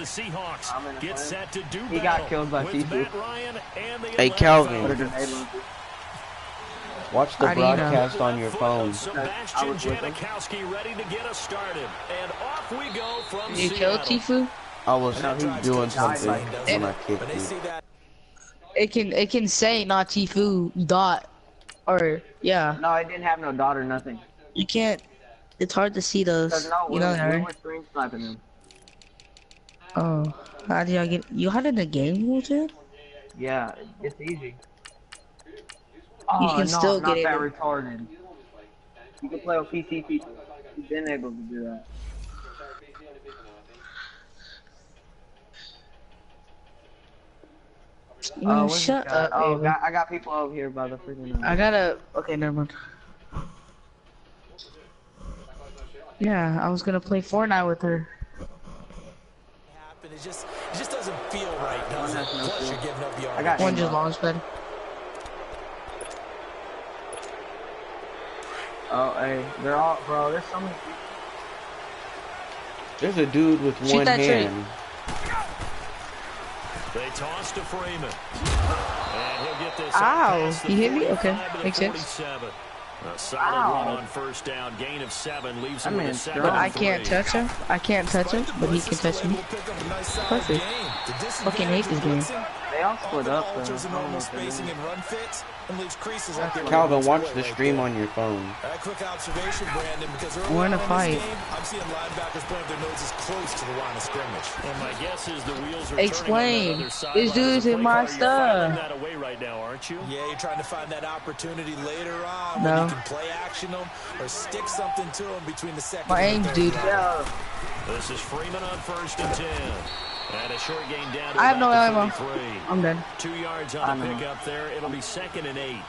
the Seahawks get set to do he got killed by Tifu. Hey Calvin, watch the broadcast on your phone. Sebastian Janikowski ready to get us started, and off we go from Did you kill Tifu? I was doing something when I kicked you. It can say not Tifu dot or yeah. No, I didn't have no dot or nothing. You can't. It's hard to see those. No, you know, we right? were screen sniping him. Oh, how did y'all get? You had it in the game, Walter? Yeah, it's easy. You can still get it. Not that retarded. You can play with PC people. You've been able to do that. Shut up. Oh, I got people over here by the freaking. I gotta. Okay, never mind. Yeah, I was gonna play Fortnite with her. It just doesn't feel right, does it? Plus, you're giving up the I got one just launched, buddy. Oh, hey, they're all, bro. There's so many. There's a dude with one hand. They toss to Freeman. And he'll get this. Ow! He hit me? Okay, makes sense. A solid run on first down, gain of 7, leaves him with a 7. But I can't touch him. I can't touch him, but he can touch me. Perfect. Fucking hate this game. They all split up. Calvin, watch the stream on your phone. Quick observation, Brandon, because we're in a fight. I'm seeing linebackers plant their noses close to the line of scrimmage. And my guess is the wheels are explain. This dude's in my stuff. That away right now, aren't you? Yeah, you're trying to find that opportunity later on no. when you can play action them or stick something to them between the second my aim, dude. Yeah. This is Freeman on 1st and 10. And a short gain down to I have no ammo. 33. I'm done. 2 yards on the pickup there. It'll be 2nd and 8.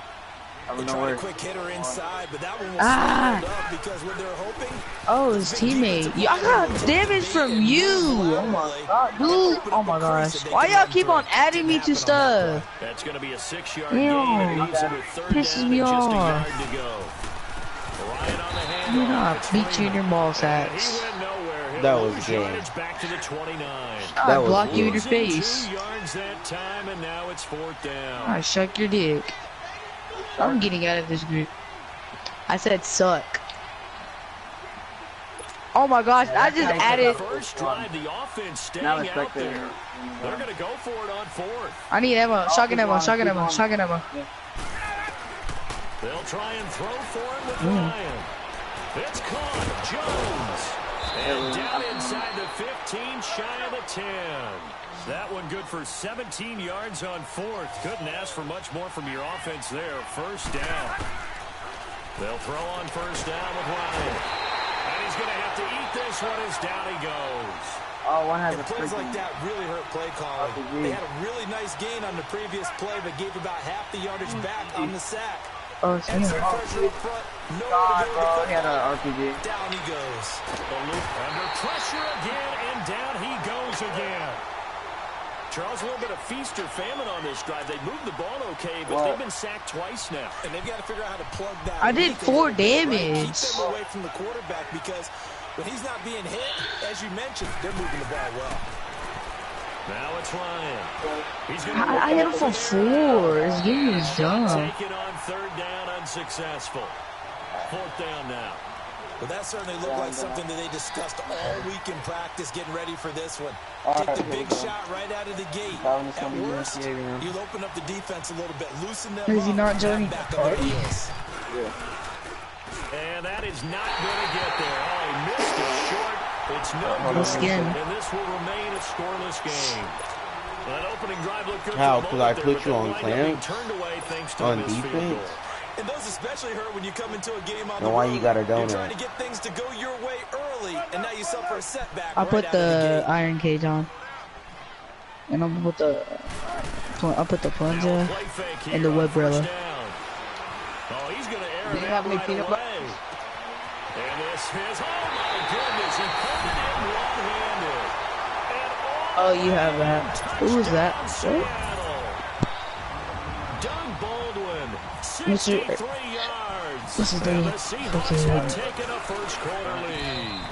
Trying a quick hitter inside, but that one was up because when they're hoping. Oh, his teammate. I got damage from you. Oh my god, dude. Oh my gosh. Why y'all keep on adding me to stuff? That's going to be a 6-yard gain. Pisses me off. I beat you in your ball sacks. That was game. I block you in your face. I shuck your dick. I'm getting out of this group. I said suck. Oh my gosh, I just added. First drive, the offense staying out there. They're going to go for it on 4th. I need ammo. Shotgun ammo. Shotgun ammo. Shotgun ammo. They'll try and throw for it with Ryan. It's caught. Jones. And down inside the 15, shy of the 10. That one good for 17 yards on 4th. Couldn't ask for much more from your offense there. First down. They'll throw on first down with Ryan. And he's going to have to eat this one as down he goes. Oh, one has a plays like that really hurt play calling. RPG. They had a really nice gain on the previous play, but gave about half the yardage back on the sack. Oh, it's and some pressure up front. God, bro, he had an RPG. Down he goes. The loop under pressure again, and down he goes again. Charles, a little bit of feast or famine on this drive. They moved the ball okay, but they've been sacked twice now. And they've got to figure out how to plug that. I did 4 damage. Keep them away from the quarterback because when he's not being hit, as you mentioned, they're moving the ball well. Now it's Ryan. He's I hit him for 4. This game is dumb. Take it on 3rd down, unsuccessful. 4th down now. Well, that certainly looked like something that they discussed all week in practice, getting ready for this one. Take the big shot right out of the gate. At worst, you'll open up the defense a little bit, loosen them up. Is he not joining the party? And that is not going to get there. Oh, he missed it short. It's no good. And this will remain a scoreless game. That opening drive looked good. How? Because I put you on clamp? On defense? And those especially hurt when you come into a game on the road. Why you got a donut? You're trying to get things to go your way early, and now you suffer a setback. I'll put the iron cage on, and I'll put the plunger and the web umbrella. Oh, he's going to air Do you have any peanut butter? And this is, oh my goodness, he pulled it in one-handed. Oh, you have that. Who is that? Doug Baldwin, Mr. 63 yards. This is the Taking a first quarter lead.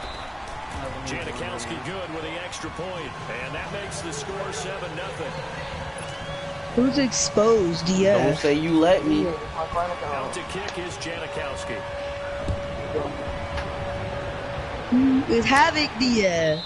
Janikowski good with the extra point, and that makes the score 7-0. Who's exposed? DF. Don't say you let me. Out to kick is Janikowski. With Havoc DF.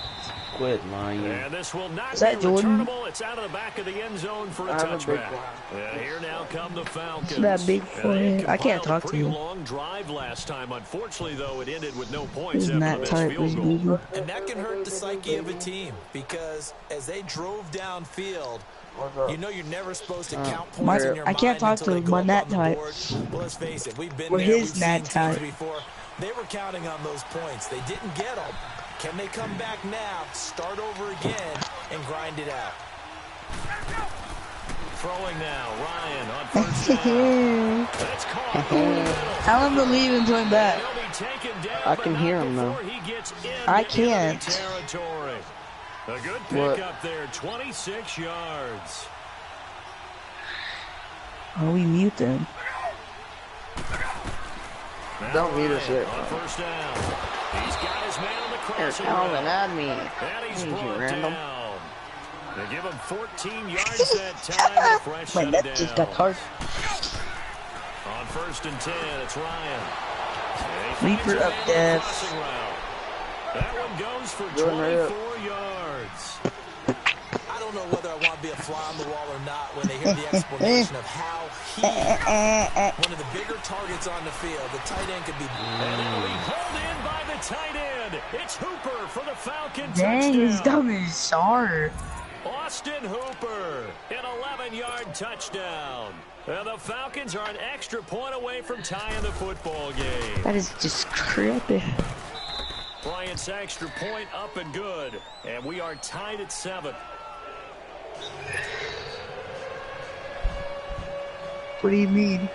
Quit lying. And this will not be returnable. It's out of the back of the end zone for a touchback. And here now come the Falcons. That big forehead. I can't talk to you. Long drive last time. Unfortunately, though, it ended with no points Isn't after that the missed field goal. And that can hurt the psyche of a team because as they drove downfield, you know you're never supposed to count points in your mind. I can't talk to him on that type. Well, let's face it, we've been We're there. his We've that seen type. teams before. They were counting on those points. They didn't get them. Can they come back now, start over again, and grind it out? Throwing now, Ryan on first down. That's caught. Tell him to leave and join back. He'll be taken down, I can hear him though. he gets I can't. Territory. A good What? pick up there, 26 yards. Oh, we mute them. Now Don't mute Ryan us yet. on first down. He's got his man on the They're crossing coming route. at me. And he's You brought random. down. They give him 14 yards that time. Fresh My shut neck it just down. got hard. On first and 10, it's Ryan. Reaper up, Dev. That one goes for Good, hurry up. 24 yards. I don't know whether I want to be a fly on the wall or not when they hear the explanation of how one of the bigger targets on the field, the tight end could be. And it'll be pulled in by the tight end. It's Hooper for the Falcons. Dang, his gum is sharp. Austin Hooper, an 11-yard touchdown. And the Falcons are an extra point away from tying the football game. That is just creepy. Bryant's extra point up and good. And we are tied at 7. What do you mean?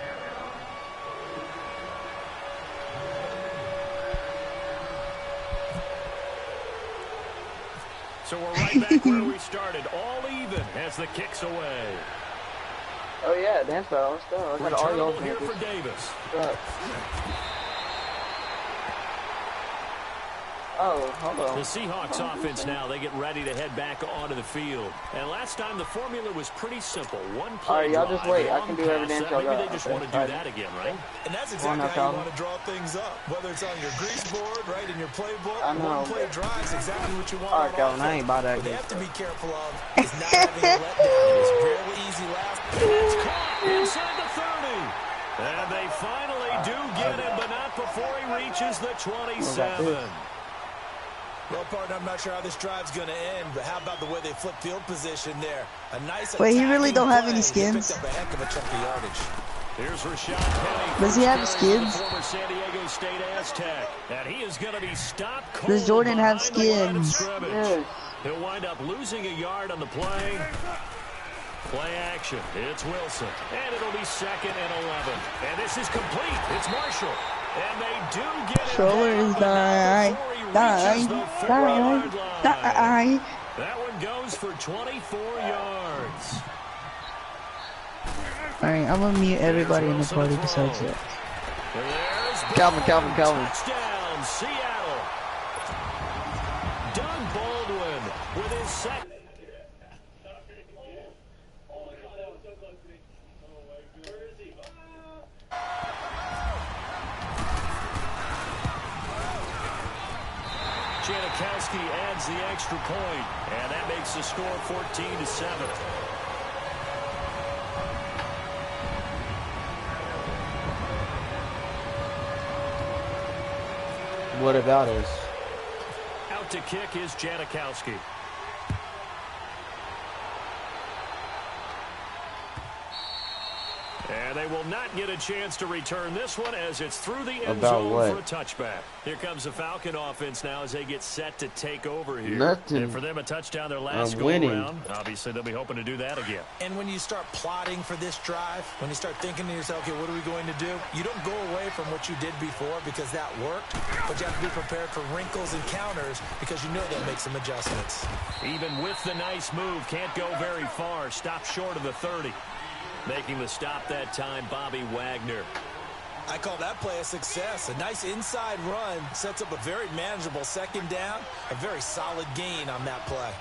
So we're right back where we started. All even as the kick's away. Oh yeah, dance battle. Let's go. Look at all y'all Returnable here dances. for Davis. Oh, hold on. The Seahawks offense now, they get ready to head back onto the field. And last time the formula was pretty simple. One play Alright, y'all just drive, wait. I long can do every pass. dance y'all Maybe got. they just Okay, want to do alright. that again, right? And that's Come on exactly now, how you Calvin. want to draw things up. Whether it's on your grease board, right, in your playbook, I know. one play drives exactly what you want. Alright, on Calvin, I offense. ain't about that What they good have to be careful of is not having a letdown. It was fairly easy last. It's caught inside the 30. And they finally do get him, but not before he reaches the 27. Well, partner, I'm not sure how this drive's going to end, but how about the way they flip field position there? A nice Wait, he really attacking don't have play. any He skins? picked up a heck of a chunk of yardage. Here's Rashad Penny. Does he have First carry for the skins? former San Diego State Aztec. And he is going to be stopped cold Does Jordan have behind the line of skins? scrimmage. Yes. He'll wind up losing a yard on the play. Play action. It's Wilson. And it'll be 2nd and 11. And this is complete. It's Marshall. And they do get it Controller down, is but not before he reaches the 4-yard line. That one goes for 24 yards. Alright, I'm gonna mute everybody in the party besides that. There's Calvin. touchdown, Seattle. Doug Baldwin with his second. Janikowski adds the extra point, and that makes the score 14-7. What about us? Out to kick is Janikowski. And they will not get a chance to return this one as it's through the end About zone what? for a touchback. Here comes the Falcon offense now as they get set to take over here. Nothing. And for them, a touchdown their last I'm go winning. around. Obviously, they'll be hoping to do that again. And when you start plotting for this drive, when you start thinking to yourself, okay, what are we going to do? You don't go away from what you did before because that worked, but you have to be prepared for wrinkles and counters because you know they'll make some adjustments. Even with the nice move, can't go very far. Stop short of the 30. Making the stop that time, Bobby Wagner. I call that play a success. A nice inside run sets up a very manageable second down. A very solid gain on that play.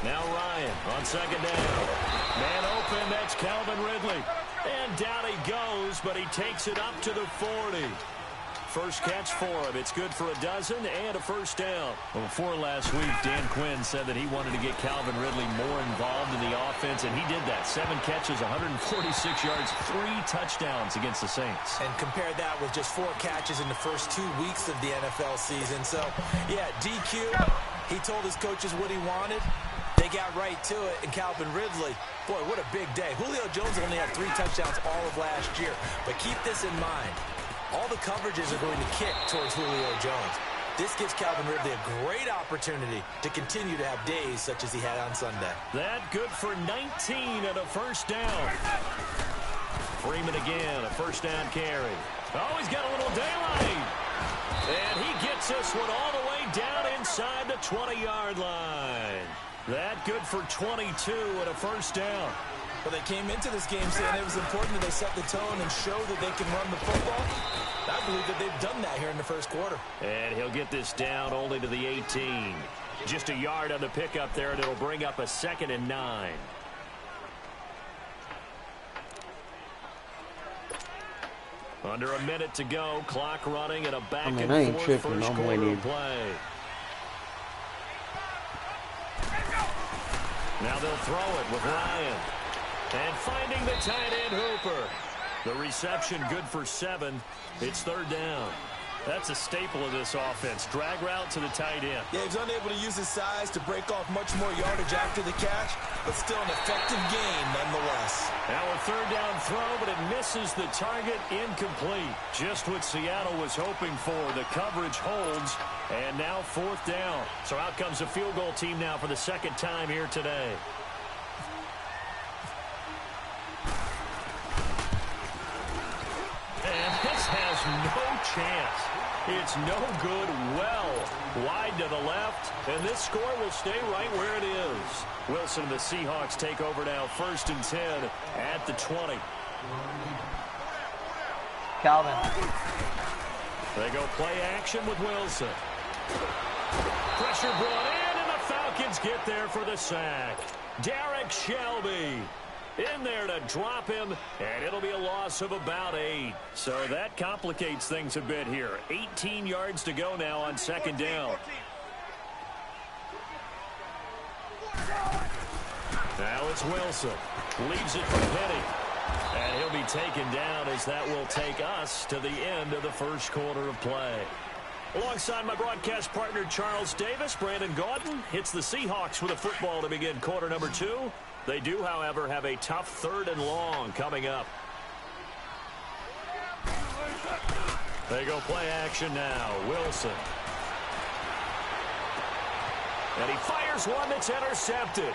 Now Ryan on second down. Man open, that's Calvin Ridley. And down he goes, but he takes it up to the 40. First catch for him. It's good for a dozen and a first down. Well, before last week, Dan Quinn said that he wanted to get Calvin Ridley more involved in the offense, and he did that. 7 catches, 146 yards, 3 touchdowns against the Saints. And compare that with just 4 catches in the first 2 weeks of the NFL season. So, yeah, DQ, he told his coaches what he wanted. They got right to it, and Calvin Ridley, boy, what a big day. Julio Jones only had 3 touchdowns all of last year. But keep this in mind. All the coverages are going to kick towards Julio Jones. This gives Calvin Ridley a great opportunity to continue to have days such as he had on Sunday. That good for 19 and a first down. Freeman again, a first down carry. Oh, he's got a little daylight. And he gets this one all the way down inside the 20-yard line. That good for 22 and a first down. Well, they came into this game saying it was important that they set the tone and show that they can run the football. I believe that they've done that here in the first quarter. And he'll get this down only to the 18. Just a yard on the pickup there, and it'll bring up a 2nd and 9. Under a minute to go, clock running, and a back-and-forth first quarter play. Now they'll throw it with Ryan. And finding the tight end Hooper. The reception good for 7. It's 3rd down. That's a staple of this offense. Drag route to the tight end. Yeah, he's unable to use his size to break off much more yardage after the catch, but still an effective gain nonetheless. Now a 3rd down throw, but it misses the target, incomplete. Just what Seattle was hoping for. The coverage holds, and now 4th down. So out comes a field goal team now for the 2nd time here today. And this has no chance. It's no good, well wide to the left, and this score will stay right where it is. Wilson and the Seahawks take over now, 1st and 10 at the 20. Calvin. They go play action with Wilson. Pressure brought in, and the Falcons get there for the sack. Derek Shelby in there to drop him, and it'll be a loss of about 8. So that complicates things a bit here. 18 yards to go now on 2nd down. Now it's Wilson. Leaves it for Penny. And he'll be taken down as that will take us to the end of the first quarter of play. Alongside my broadcast partner Charles Davis, Brandon Gaudin hits the Seahawks with a football to begin quarter number 2. They do, however, have a tough 3rd and long coming up. They go play action now. Wilson. And he fires one that's intercepted.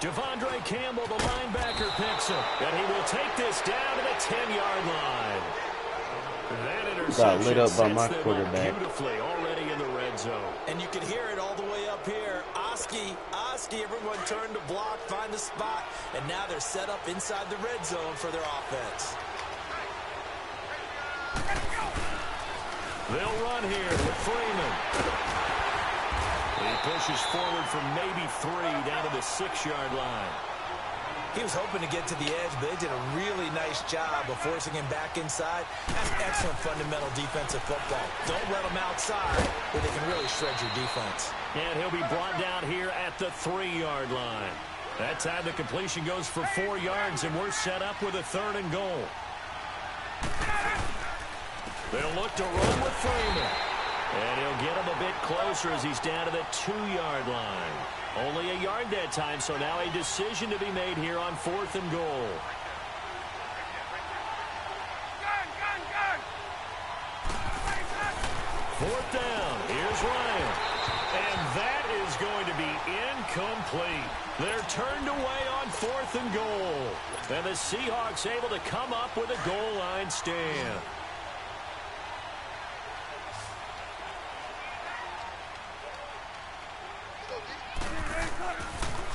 Devondre Campbell, the linebacker, picks him. And he will take this down to the 10-yard line. That interception got lit up by my quarterback. Beautifully already in the red zone. And you can hear it all the way up here. Oski, everyone turned to block, find the spot, and now they're set up inside the red zone for their offense. They'll run here with Freeman. He pushes forward for maybe 3 down to the 6-yard line. He was hoping to get to the edge, but they did a really nice job of forcing him back inside. That's excellent fundamental defensive football. Don't let him outside where they can really shred your defense. And he'll be brought down here at the 3-yard line. That time the completion goes for 4 yards, and we're set up with a 3rd and goal. They'll look to run with Freeman. And he'll get him a bit closer as he's down to the 2-yard line. Only a yard that time, so now a decision to be made here on 4th and goal. Fourth down. Here's Ryan. And that is going to be incomplete. They're turned away on 4th and goal. And the Seahawks able to come up with a goal line stand.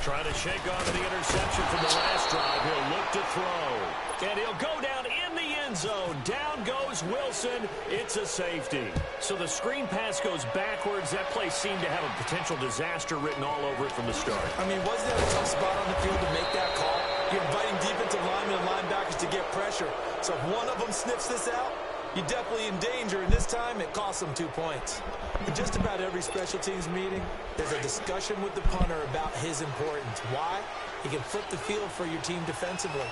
Trying to shake off the interception from the last drive. He'll look to throw. And he'll go down in the end zone. Down goes Wilson. It's a safety. So the screen pass goes backwards. That play seemed to have a potential disaster written all over it from the start. I mean, wasn't that a tough spot on the field to make that call? You're inviting defensive linemen and linebackers to get pressure. So if one of them sniffs this out, you're definitely in danger, and this time it costs them 2 points. In just about every special teams meeting, there's a discussion with the punter about his importance. Why? He can flip the field for your team defensively,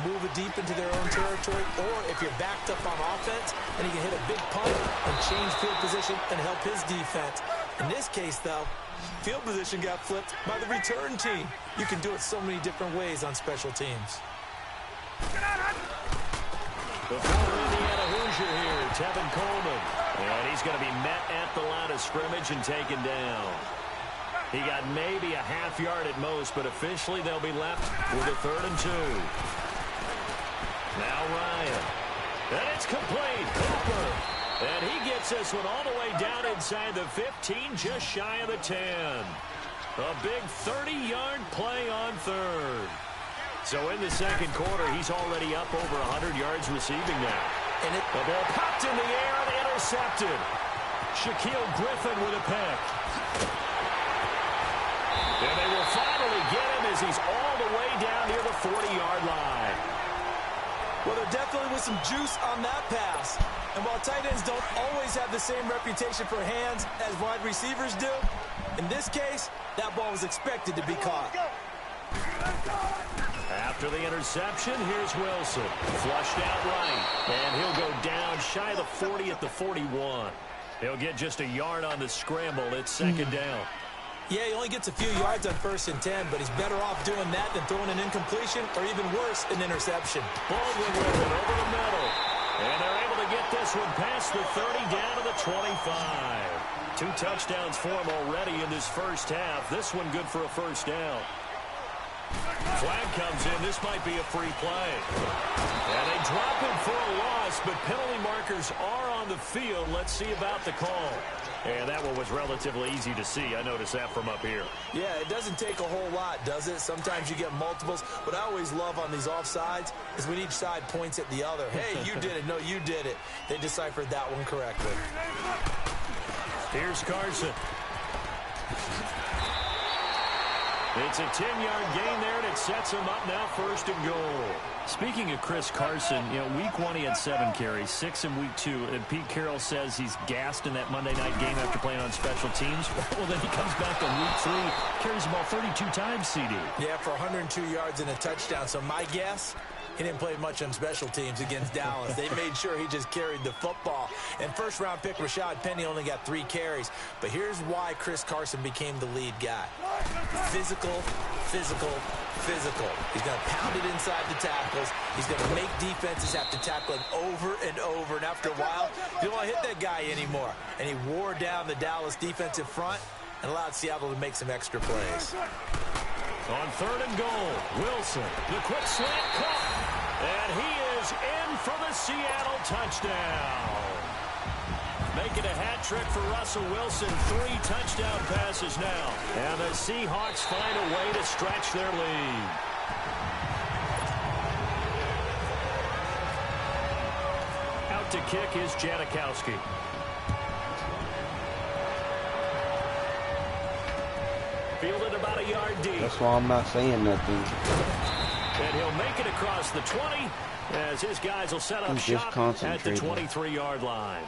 move it deep into their own territory, or if you're backed up on offense, and he can hit a big punt and change field position and help his defense. In this case, though, field position got flipped by the return team. You can do it so many different ways on special teams. The former Indiana Hoosier here, Tevin Coleman. And he's going to be met at the line of scrimmage and taken down. He got maybe a half yard at most, but officially they'll be left with a 3rd and 2. Now Ryan. And it's complete. Hooper. And he gets this one all the way down inside the 15, just shy of the 10. A big 30-yard play on 3rd. So in the second quarter, he's already up over 100 yards receiving now. And the ball popped in the air and intercepted. Shaquille Griffin with a pick. And they will finally get him as he's all the way down near the 40-yard line. Well, there definitely was some juice on that pass. And while tight ends don't always have the same reputation for hands as wide receivers do, in this case, that ball was expected to be caught. After the interception, here's Wilson. Flushed out right. And he'll go down shy of the 40 at the 41. He'll get just a yard on the scramble. It's 2nd down. Yeah, he only gets a few yards on 1st and 10, but he's better off doing that than throwing an incompletion or even worse, an interception. Baldwin with it over the middle. And they're able to get this one past the 30 down to the 25. 2 touchdowns for him already in this first half. This one good for a 1st down. Flag comes in. This might be a free play. And they drop him for a loss, but penalty markers are on the field. Let's see about the call. And that one was relatively easy to see. I noticed that from up here. Yeah, it doesn't take a whole lot, does it? Sometimes you get multiples. What I always love on these offsides is when each side points at the other. Hey, you did it. No, you did it. They deciphered that one correctly. Here's Carson. It's a 10-yard gain there, and it sets him up now 1st and goal. Speaking of Chris Carson, you know, week 1 he had 7 carries, 6 in week 2, and Pete Carroll says he's gassed in that Monday night game after playing on special teams. Well, then he comes back on week 3, carries the ball 32 times, CD. Yeah, for 102 yards and a touchdown. So my guess, he didn't play much on special teams against Dallas. They made sure he just carried the football. And first-round pick Rashad Penny only got 3 carries. But here's why Chris Carson became the lead guy. Physical, physical, physical. He's going to pound it inside the tackles. He's going to make defenses have to tackle him over and over. And after a while, you don't want to hit that guy anymore. And he wore down the Dallas defensive front and allowed Seattle to make some extra plays. On 3rd and goal, Wilson, the quick slant caught, and he is in for the Seattle touchdown. Making a hat trick for Russell Wilson, 3 touchdown passes now. And the Seahawks find a way to stretch their lead. Out to kick is Janikowski. Fielded about a yard deep. That's why I'm not saying nothing. And he'll make it across the 20 as his guys will set up shop at the 23-yard line.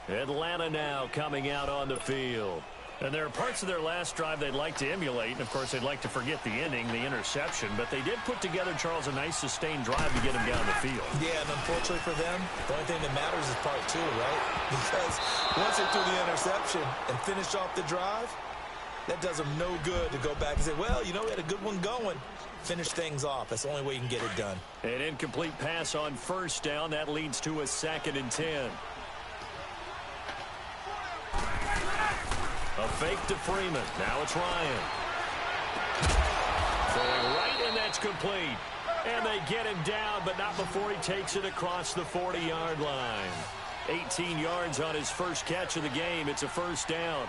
Atlanta now coming out on the field. And there are parts of their last drive they'd like to emulate. And, of course, they'd like to forget the ending, the interception. But they did put together, Charles, a nice sustained drive to get him down the field. Yeah, and unfortunately for them, the only thing that matters is part 2, right? Because once they threw the interception and finished off the drive, that does them no good to go back and say, well, you know, we had a good one going. Finish things off. That's the only way you can get it done. An incomplete pass on 1st down. That leads to a 2nd and 10. A fake to Freeman. Now it's Ryan. Throwing right, and that's complete. And they get him down, but not before he takes it across the 40-yard line. 18 yards on his first catch of the game. It's a 1st down.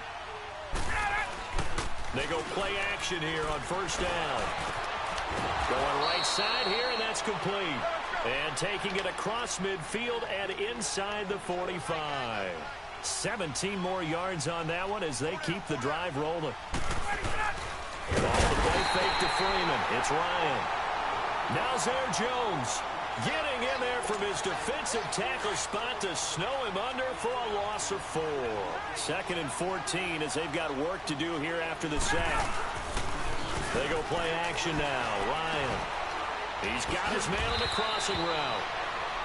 They go play action here on first down. Going right side here, and that's complete. And taking it across midfield and inside the 45. 17 more yards on that one as they keep the drive rolling. Off the play fake to Freeman. It's Ryan. Now Zare Jones getting in there from his defensive tackle spot to snow him under for a loss of 4. 2nd and 14 as they've got work to do here after the sack. They go play action now. Ryan. He's got his man on the crossing route.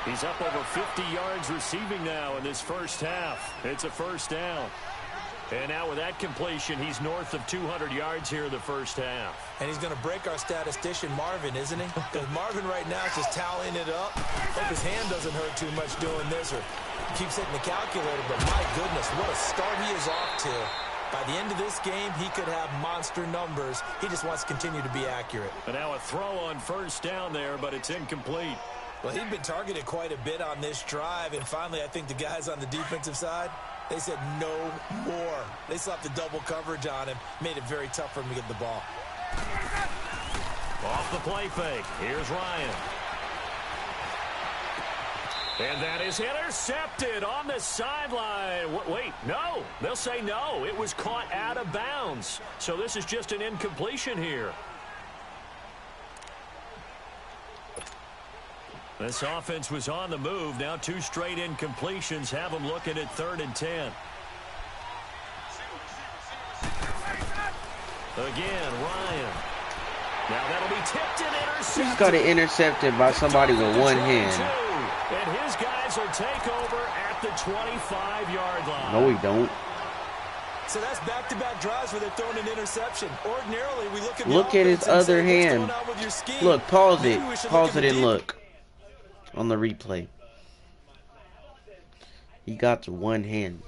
He's up over 50 yards receiving now in this first half. It's a first down. And now with that completion, he's north of 200 yards here in the first half. And he's going to break our statistician, Marvin, isn't he? Because Marvin right now is just tallying it up. Hope his hand doesn't hurt too much doing this or keeps hitting the calculator. But my goodness, what a start he is off to. By the end of this game, he could have monster numbers. He just wants to continue to be accurate. And now a throw on first down there, but it's incomplete. Well, he'd been targeted quite a bit on this drive, and finally I think the guys on the defensive side, they said no more. They slapped the double coverage on him, made it very tough for him to get the ball. Off the play fake, here's Ryan. And that is intercepted on the sideline. Wait, no. They'll say no. It was caught out of bounds. So this is just an incompletion here. This offense was on the move. Now 2 straight incompletions have them looking at 3rd and 10. Again, Ryan. Now that'll be tipped and intercepted. He's got it intercepted by somebody with one hand. And his guys will take over at the 25-yard line. No, we don't. So that's back-to-back drives where they're throwing an interception. Ordinarily, we look at his other hand. Look, pause it. Pause it and look on the replay. He got to one hand.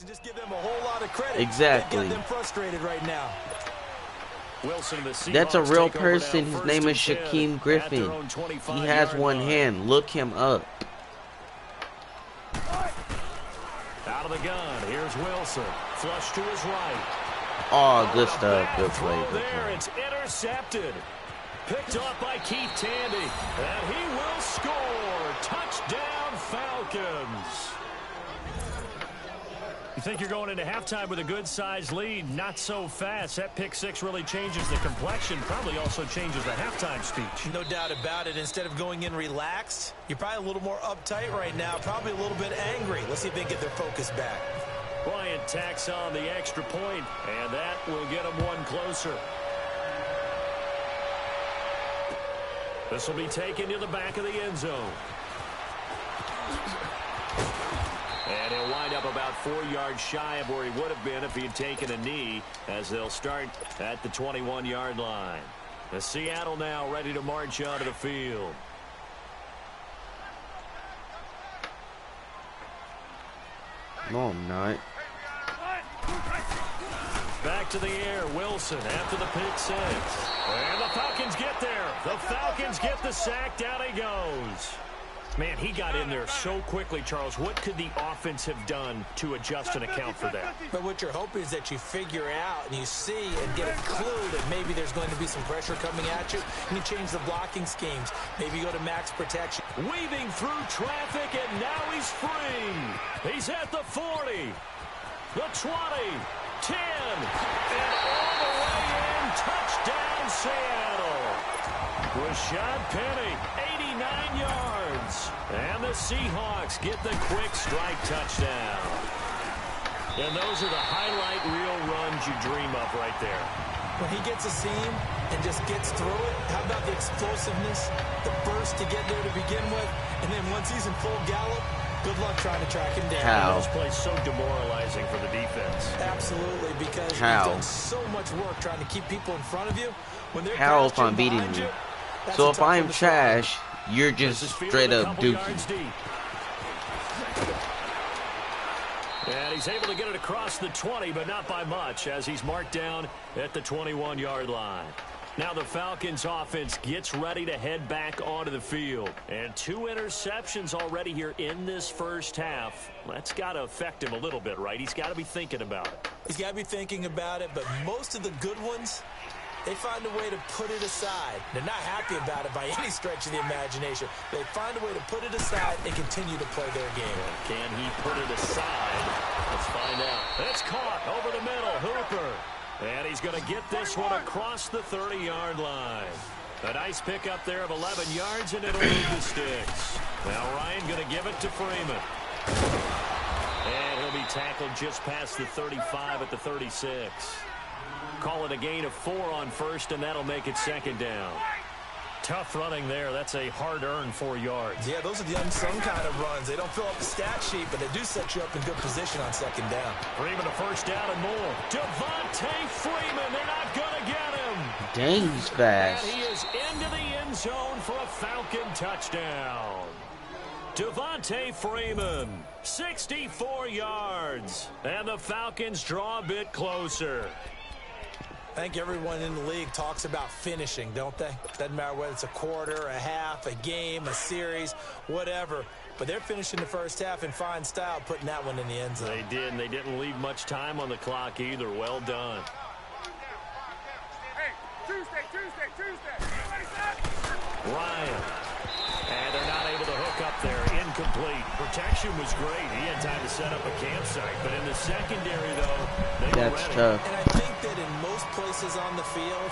Just give them a whole lot of credit. Exactly. They've got them frustrated right now. Wilson, that's a real person. His name is Shaquem Griffin. He has one hand. Look him up. Out of the gun. Here's Wilson. Flush to his right. Oh, good stuff. Good play. Good There, play. it's intercepted. Picked off by Keith Tandy. And he will score. Touchdown, Falcons. You think you're going into halftime with a good-sized lead? Not so fast. That pick 6 really changes the complexion. Probably also changes the halftime speech. No doubt about it. Instead of going in relaxed, you're probably a little more uptight right now. Probably a little bit angry. Let's see if they can get their focus back. Bryant tacks on the extra point, and that will get them one closer. This will be taken to the back of the end zone. And he'll wind up about 4 yards shy of where he would have been if he had taken a knee, as they'll start at the 21-yard line. The Seattle now ready to march onto the field. No, I'm not. Back to the air, Wilson after the pick 6. And the Falcons get there. The Falcons get the sack. Down he goes. Man, he got in there so quickly, Charles. What could the offense have done to adjust and account for that? But what you're hoping is that you figure out and you see and get a clue that maybe there's going to be some pressure coming at you, and you change the blocking schemes. Maybe you go to max protection. Weaving through traffic, and now he's free. He's at the 40, the 20, 10, and all the way in. Touchdown, Seattle. Rashad Penny, 89 yards. And the Seahawks get the quick strike touchdown. And those are the highlight reel runs you dream of right there. When he gets a seam and just gets through it, how about the explosiveness, the burst to get there to begin with, and then once he's in full gallop, good luck trying to track him down. How? Those plays so demoralizing for the defense. Absolutely, because you've done so much work trying to keep people in front of you. When they're How if I'm beating you? So if I'm trash, you're just straight up dookie. And he's able to get it across the 20, but not by much, as he's marked down at the 21-yard line. Now the Falcons offense gets ready to head back onto the field. And 2 interceptions already here in this first half. That's got to affect him a little bit, right? He's got to be thinking about it. He's got to be thinking about it, but most of the good ones, they find a way to put it aside. They're not happy about it by any stretch of the imagination. They find a way to put it aside and continue to play their game. Can he put it aside? Let's find out. It's caught over the middle. Hooper. And he's going to get this one across the 30-yard line. A nice pickup there of 11 yards, and it'll move the sticks. Now Ryan going to give it to Freeman. And he'll be tackled just past the 35 at the 36. Call it a gain of 4 on first, and that'll make it second down. Tough running there. That's a hard-earned 4 yards. Yeah, those are the unsung kind of runs. They don't fill up the stat sheet, but they do set you up in good position on second down. Freeman a first down and more. Devontae Freeman, they're not going to get him. Dang, he's fast. And he is into the end zone for a Falcon touchdown. Devontae Freeman, 64 yards. And the Falcons draw a bit closer. I think everyone in the league talks about finishing, don't they? Doesn't matter whether it's a quarter, a half, a game, a series, whatever. But they're finishing the first half in fine style, putting that one in the end zone. They did, and they didn't leave much time on the clock either. Well done. Hey, Tuesday. Ryan. And they're not able to hook up there. Incomplete. Protection was great. He had time to set up a campsite. But in the secondary, though, they were ready. Tough. And I think that in most places on the field,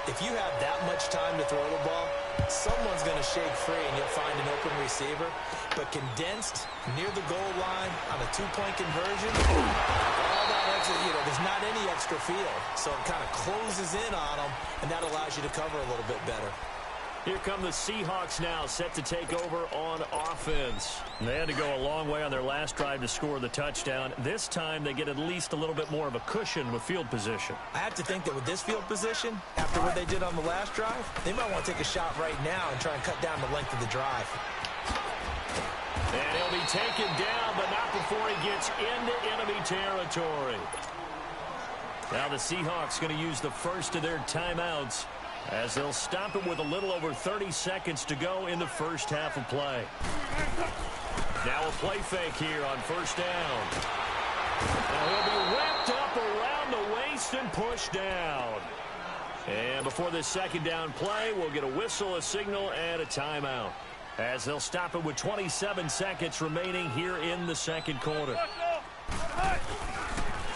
if you have that much time to throw the ball, someone's going to shake free and you'll find an open receiver. But condensed near the goal line on a 2-point conversion, all that extra, there's not any extra field. So it kind of closes in on them, and that allows you to cover a little bit better. Here come the Seahawks now, set to take over on offense. They had to go a long way on their last drive to score the touchdown. This time they get at least a little bit more of a cushion with field position. I have to think that with this field position, after what they did on the last drive, they might want to take a shot right now and try and cut down the length of the drive. And he'll be taken down, but not before he gets into enemy territory. Now the Seahawks going to use the first of their timeouts, as they'll stop it with a little over 30 seconds to go in the first half of play. Now a play fake here on first down. Now he'll be wrapped up around the waist and pushed down. And before this second down play, we'll get a whistle, a signal, and a timeout, as they'll stop it with 27 seconds remaining here in the second quarter.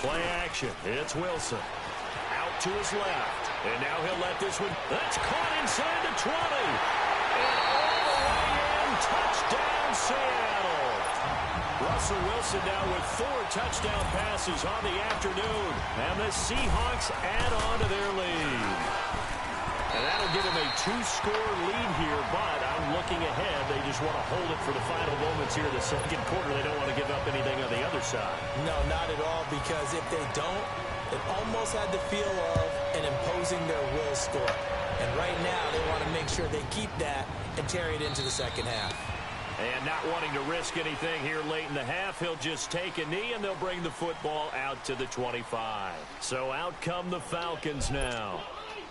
Play action. It's Wilson. Out to his left. And now he'll let this one. That's caught inside the 20. And all the way in. Touchdown, Seattle. Russell Wilson now with 4 touchdown passes on the afternoon. And the Seahawks add on to their lead. And that'll give them a 2-score lead here, but I'm looking ahead. They just want to hold it for the final moments here in the second quarter. They don't want to give up anything on the other side. No, not at all, because if they don't, it almost had the feel of an imposing their will score. And right now, they want to make sure they keep that and carry it into the second half. And not wanting to risk anything here late in the half, he'll just take a knee, and they'll bring the football out to the 25. So out come the Falcons now.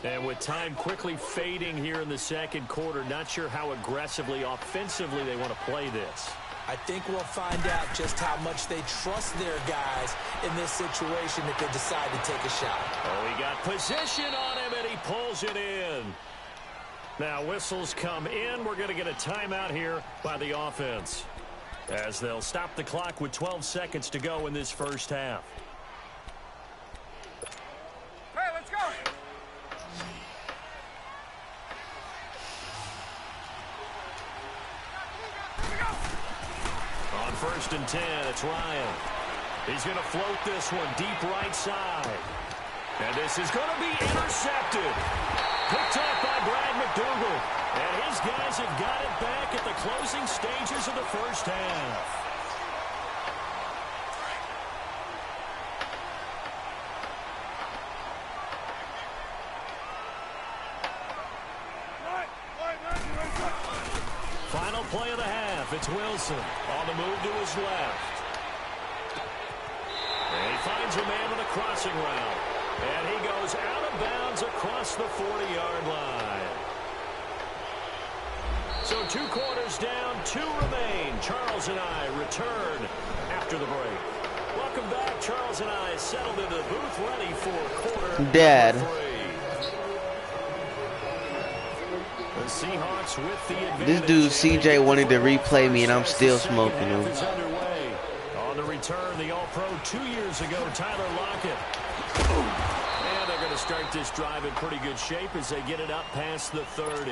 And with time quickly fading here in the second quarter, not sure how aggressively, offensively they want to play this. I think we'll find out just how much they trust their guys in this situation if they decide to take a shot. Oh, he got position on him, and he pulls it in. Now, whistles come in. We're going to get a timeout here by the offense, as they'll stop the clock with 12 seconds to go in this first half. Hey, let's go! On first and 10, it's Ryan. He's going to float this one deep right side. And this is going to be intercepted. Picked up by Brad McDougal. And his guys have got it back at the closing stages of the first half. Final play of the half. It's Wilson on the move to his left. finds a man with a crossing route. And he goes out of bounds across the 40-yard line. So 2 quarters down, 2 remain. Charles and I return after the break. Welcome back. Charles and I settled into the booth ready for quarter Dad. number 3. The Seahawks with the advantage. This dude CJ wanted to replay me, and I'm still smoking him. On the return, the All-Pro 2 years ago, Tyler Lockett. And they're going to start this drive in pretty good shape as they get it up past the 30.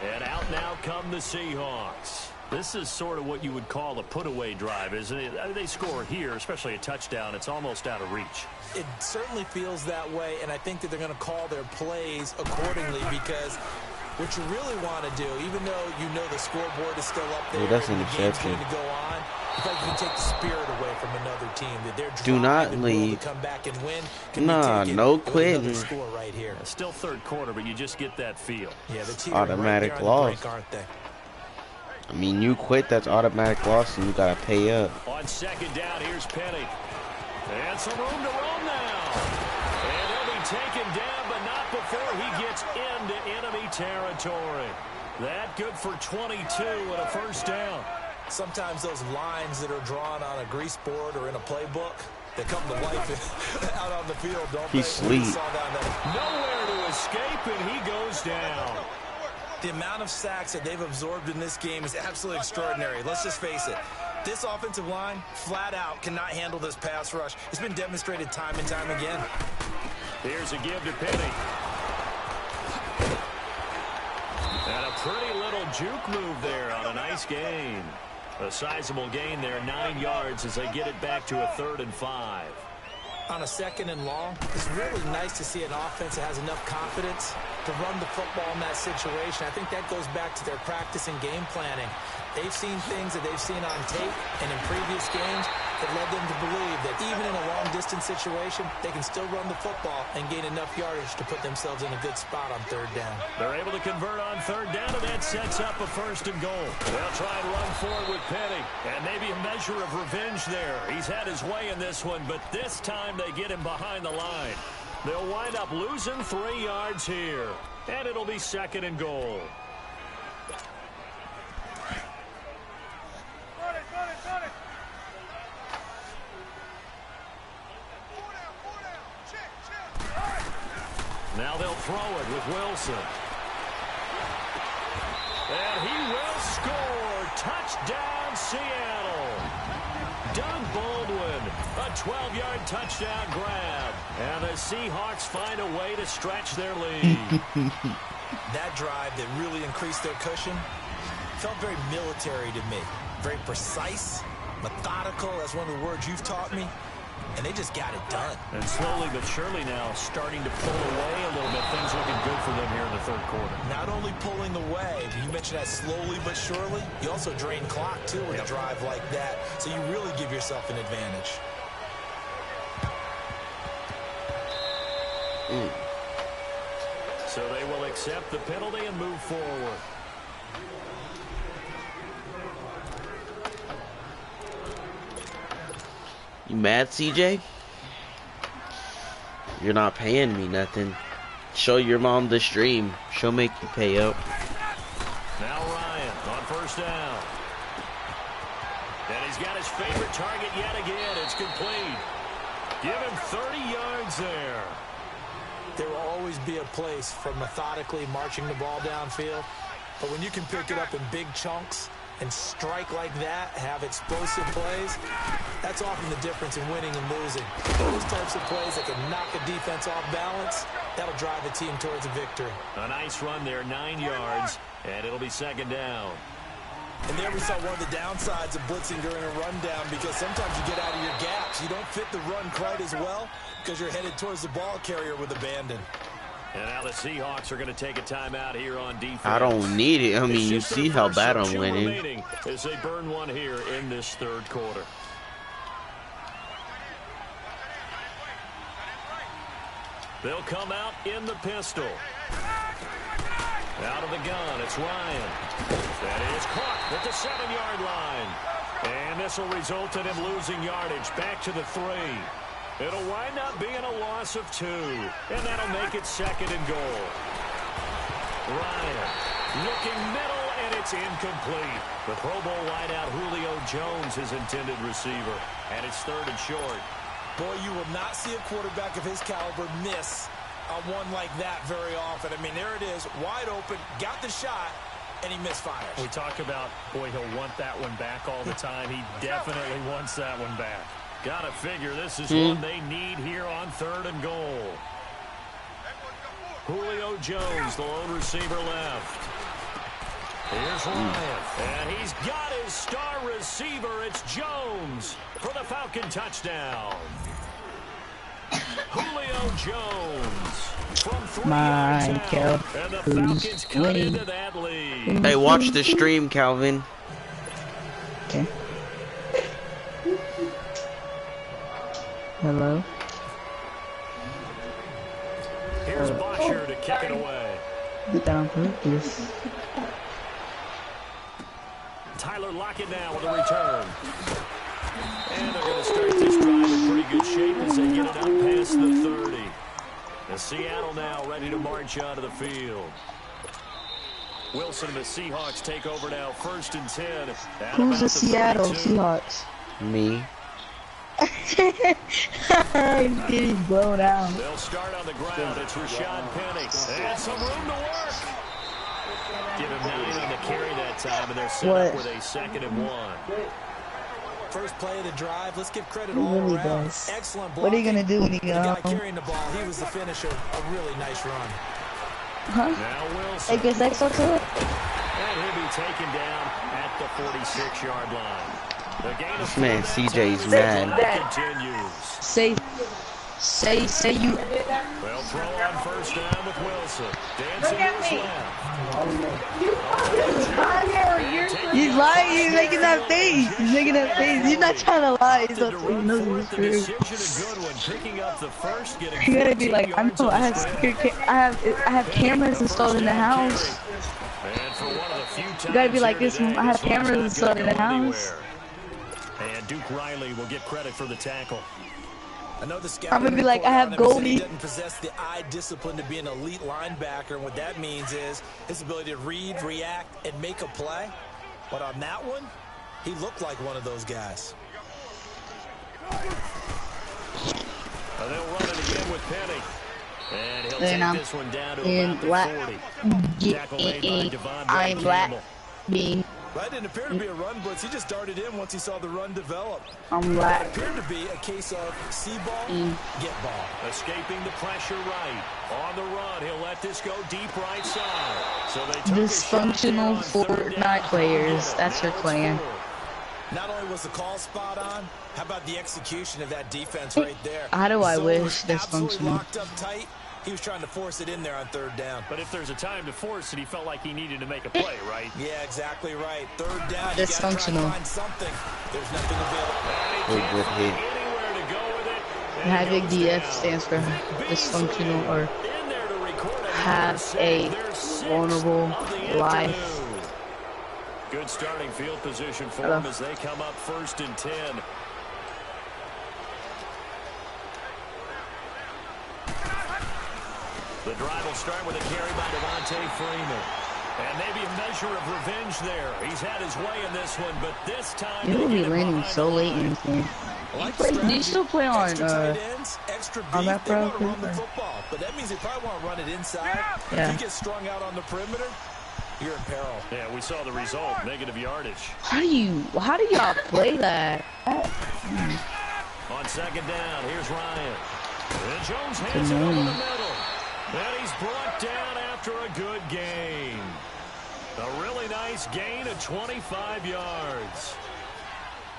And out now come the Seahawks. This is sort of what you would call a put-away drive, isn't it? They score here, especially a touchdown. It's almost out of reach. It certainly feels that way, and I think that they're going to call their plays accordingly because what you really want to do, even though you know the scoreboard is still up there, that's an and the game's interception. going to go on, you think you can take the spirit away from another team. That they're Do not leave. to come back and win. Nah, no quitting. Score right here. It's still third quarter, but you just get that feel. Yeah, the team Automatic right there on the loss. break, aren't they? I mean, you quit, that's automatic loss, and you gotta pay up. On second down, here's Penny. And some room to roam now. And he'll be taken down, but not before he gets into enemy territory. That good for 22 and a first down. Sometimes those lines that are drawn on a grease board or in a playbook, they come to life out on the field, don't they? He's asleep. Nowhere to escape, and he goes down. The amount of sacks that they've absorbed in this game is absolutely extraordinary. Let's just face it. This offensive line, flat out, cannot handle this pass rush. It's been demonstrated time and time again. Here's a give to Penny. And a pretty little juke move there on a nice gain. A sizable gain there, 9 yards as they get it back to a 3rd and 5. On a 2nd and long, it's really nice to see an offense that has enough confidence to run the football in that situation. I think that goes back to their practice and game planning. They've seen things that they've seen on tape and in previous games that led them to believe that even in a long-distance situation, they can still run the football and gain enough yardage to put themselves in a good spot on 3rd down. They're able to convert on 3rd down, and that sets up a 1st and goal. They'll try and run forward with Penny, and maybe a measure of revenge there. He's had his way in this one, but this time they get him behind the line. They'll wind up losing 3 yards here, and it'll be 2nd and goal. Now they'll throw it with Wilson. And he will score. Touchdown, Seattle. Doug Baldwin, a 12-yard touchdown grab. And the Seahawks find a way to stretch their lead. That drive that really increased their cushion felt very military to me. Very precise, methodical. That's one of the words you've taught me. And they just got it done. And slowly but surely now starting to pull away a little bit. Things looking good for them here in the 3rd quarter. Not only pulling away, but you mentioned that slowly but surely. You also drain clock, too, with a drive like that. So you really give yourself an advantage. So they will accept the penalty and move forward. You mad, CJ? You're not paying me nothing. Show your mom the stream. She'll make you pay up. Now Ryan on 1st down. And he's got his favorite target yet again. It's complete. Give him 30 yards there. There will always be a place for methodically marching the ball downfield. But when you can pick it up in big chunks and strike like that, have explosive plays, that's often the difference in winning and losing. Those types of plays that can knock a defense off balance, that'll drive a team towards a victory. A nice run there, 9 yards, and it'll be 2nd down. And there we saw one of the downsides of blitzing during a rundown, because sometimes you get out of your gaps. You don't fit the run quite as well because you're headed towards the ball carrier with abandon. And now the Seahawks are going to take a timeout here on defense. I don't need it. I mean, you see how bad I'm winning. As they burn one here in this 3rd quarter. They'll come out in the pistol. Out of the gun, it's Ryan. That is caught at the 7-yard line. And this will result in him losing yardage back to the 3. It'll wind up being a loss of 2, and that'll make it 2nd and goal. Ryan looking middle, and it's incomplete. The Pro Bowl wideout Julio Jones, his intended receiver, and it's 3rd and short. Boy, you will not see a quarterback of his caliber miss a one like that very often. I mean, there it is, wide open, got the shot, and he misfires. We talk about, boy, he'll want that one back all the time. He definitely wants that one back. Gotta figure this is one they need here on 3rd and goal. Julio Jones, the lone receiver left. Here's Ryan, and he's got his star receiver. It's Jones for the Falcon touchdown. Julio Jones from 3 yards out, and the Falcons cut into that lead. Hey, watch the stream, Calvin. Okay. Hello? Here's Bosher to kick it away. Get down, please. Tyler Lockett now with a return. And they're going to start this drive in pretty good shape as they get it up past the 30. And Seattle now ready to march onto the field. Wilson and the Seahawks take over now, 1st and 10. Who's the Seattle Seahawks? Me. He's getting blown out. They'll start on the ground. It's Rashad Penny. And some room to work. Give him 9 on the carry that time, and they're set up with a 2nd and 1. First play of the drive. Let's give credit all around. Does. Excellent blocking. What are you gonna do when you The go guy home? carrying the ball, he was the finisher. A really nice run. Huh? Now Wilson. I guess that's okay. And he'll be taken down at the 46-yard line. The gain of This man, 4 CJ's mad. continues. Say you. They'll throw on 1st down with Wilson. Dancing to his left. He's lying. He's making that face. He's making that face. He's not trying to lie. He's not. He knows it's true. You gotta be like, I know. I have cameras installed in the house. You gotta be like this. I have cameras installed in the house. And Duke Riley will get credit for the tackle. I know the scout I'm gonna be like, I have Goldie. He doesn't possess the eye discipline to be an elite linebacker, and what that means is his ability to read, react, and make a play. But on that one, he looked like one of those guys. And they'll run it again with Penny. And he'll Then take this one down to about the 40. Tackle made by Devondre I'm black. Campbell. Being. That didn't appear to be a run blitz. He just darted in once he saw the run develop. I'm black. It appeared to be a case of see ball, get ball. Escaping the pressure right. On the run, he'll let this go deep right side. So they took Dysfunctional Fortnite players. That's your plan. Not only was the call spot on, how about the execution of that defense right there? How do I Zone wish was absolutely dysfunctional? locked up tight. He was trying to force it in there on 3rd down. But if there's a time to force it, he felt like he needed to make a play, right? Yeah, exactly right. 3rd down, you gotta try Dysfunctional. to find something. There's nothing available. Good hit. Anywhere to go with it. Having DF stands for dysfunctional or In there to record have a vulnerable life. Good starting field position for Hello. them as they come up 1st and 10. The drive will start with a carry by Devontae Freeman. And maybe a measure of revenge there. He's had his way in this one, but this time... You will be landing so late in this game. Do you still play on that pro? But that means they probably want to run it inside. Yeah. If you get strung out on the perimeter, you're in peril. Yeah, we saw the result. Negative yardage. How do y'all play that? On 2nd down, here's Ryan. And Jones hands it over the middle. And he's brought down after a good gain. A really nice gain of 25 yards.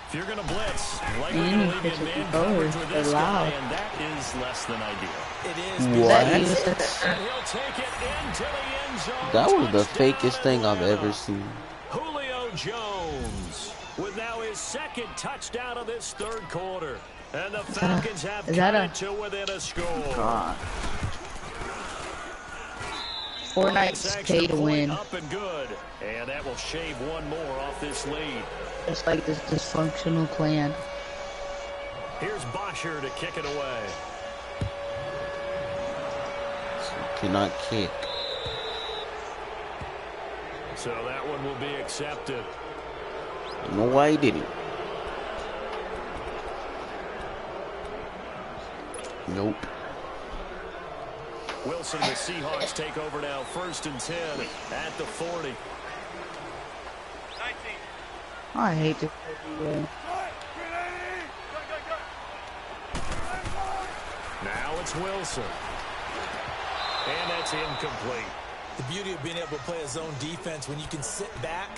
If you're going to blitz, likely going to leave you in man coverage with this guy, and that is less than ideal. It is. What? And he'll take it into the end zone. That was the fakest thing I've ever seen. Julio Jones with now his 2nd touchdown of this 3rd quarter. And the Falcons have cut it to within a score. God. Fortnite's pay to win. Up and good. And that will shave one more off this lead. It's like this dysfunctional plan. Here's Bosher to kick it away. Cannot kick. So that one will be accepted. I don't know why he didn't. Nope. Wilson, the Seahawks take over now, 1st and 10 at the 40. I hate this. Now it's Wilson. And that's incomplete. The beauty of being able to play a zone defense when you can sit back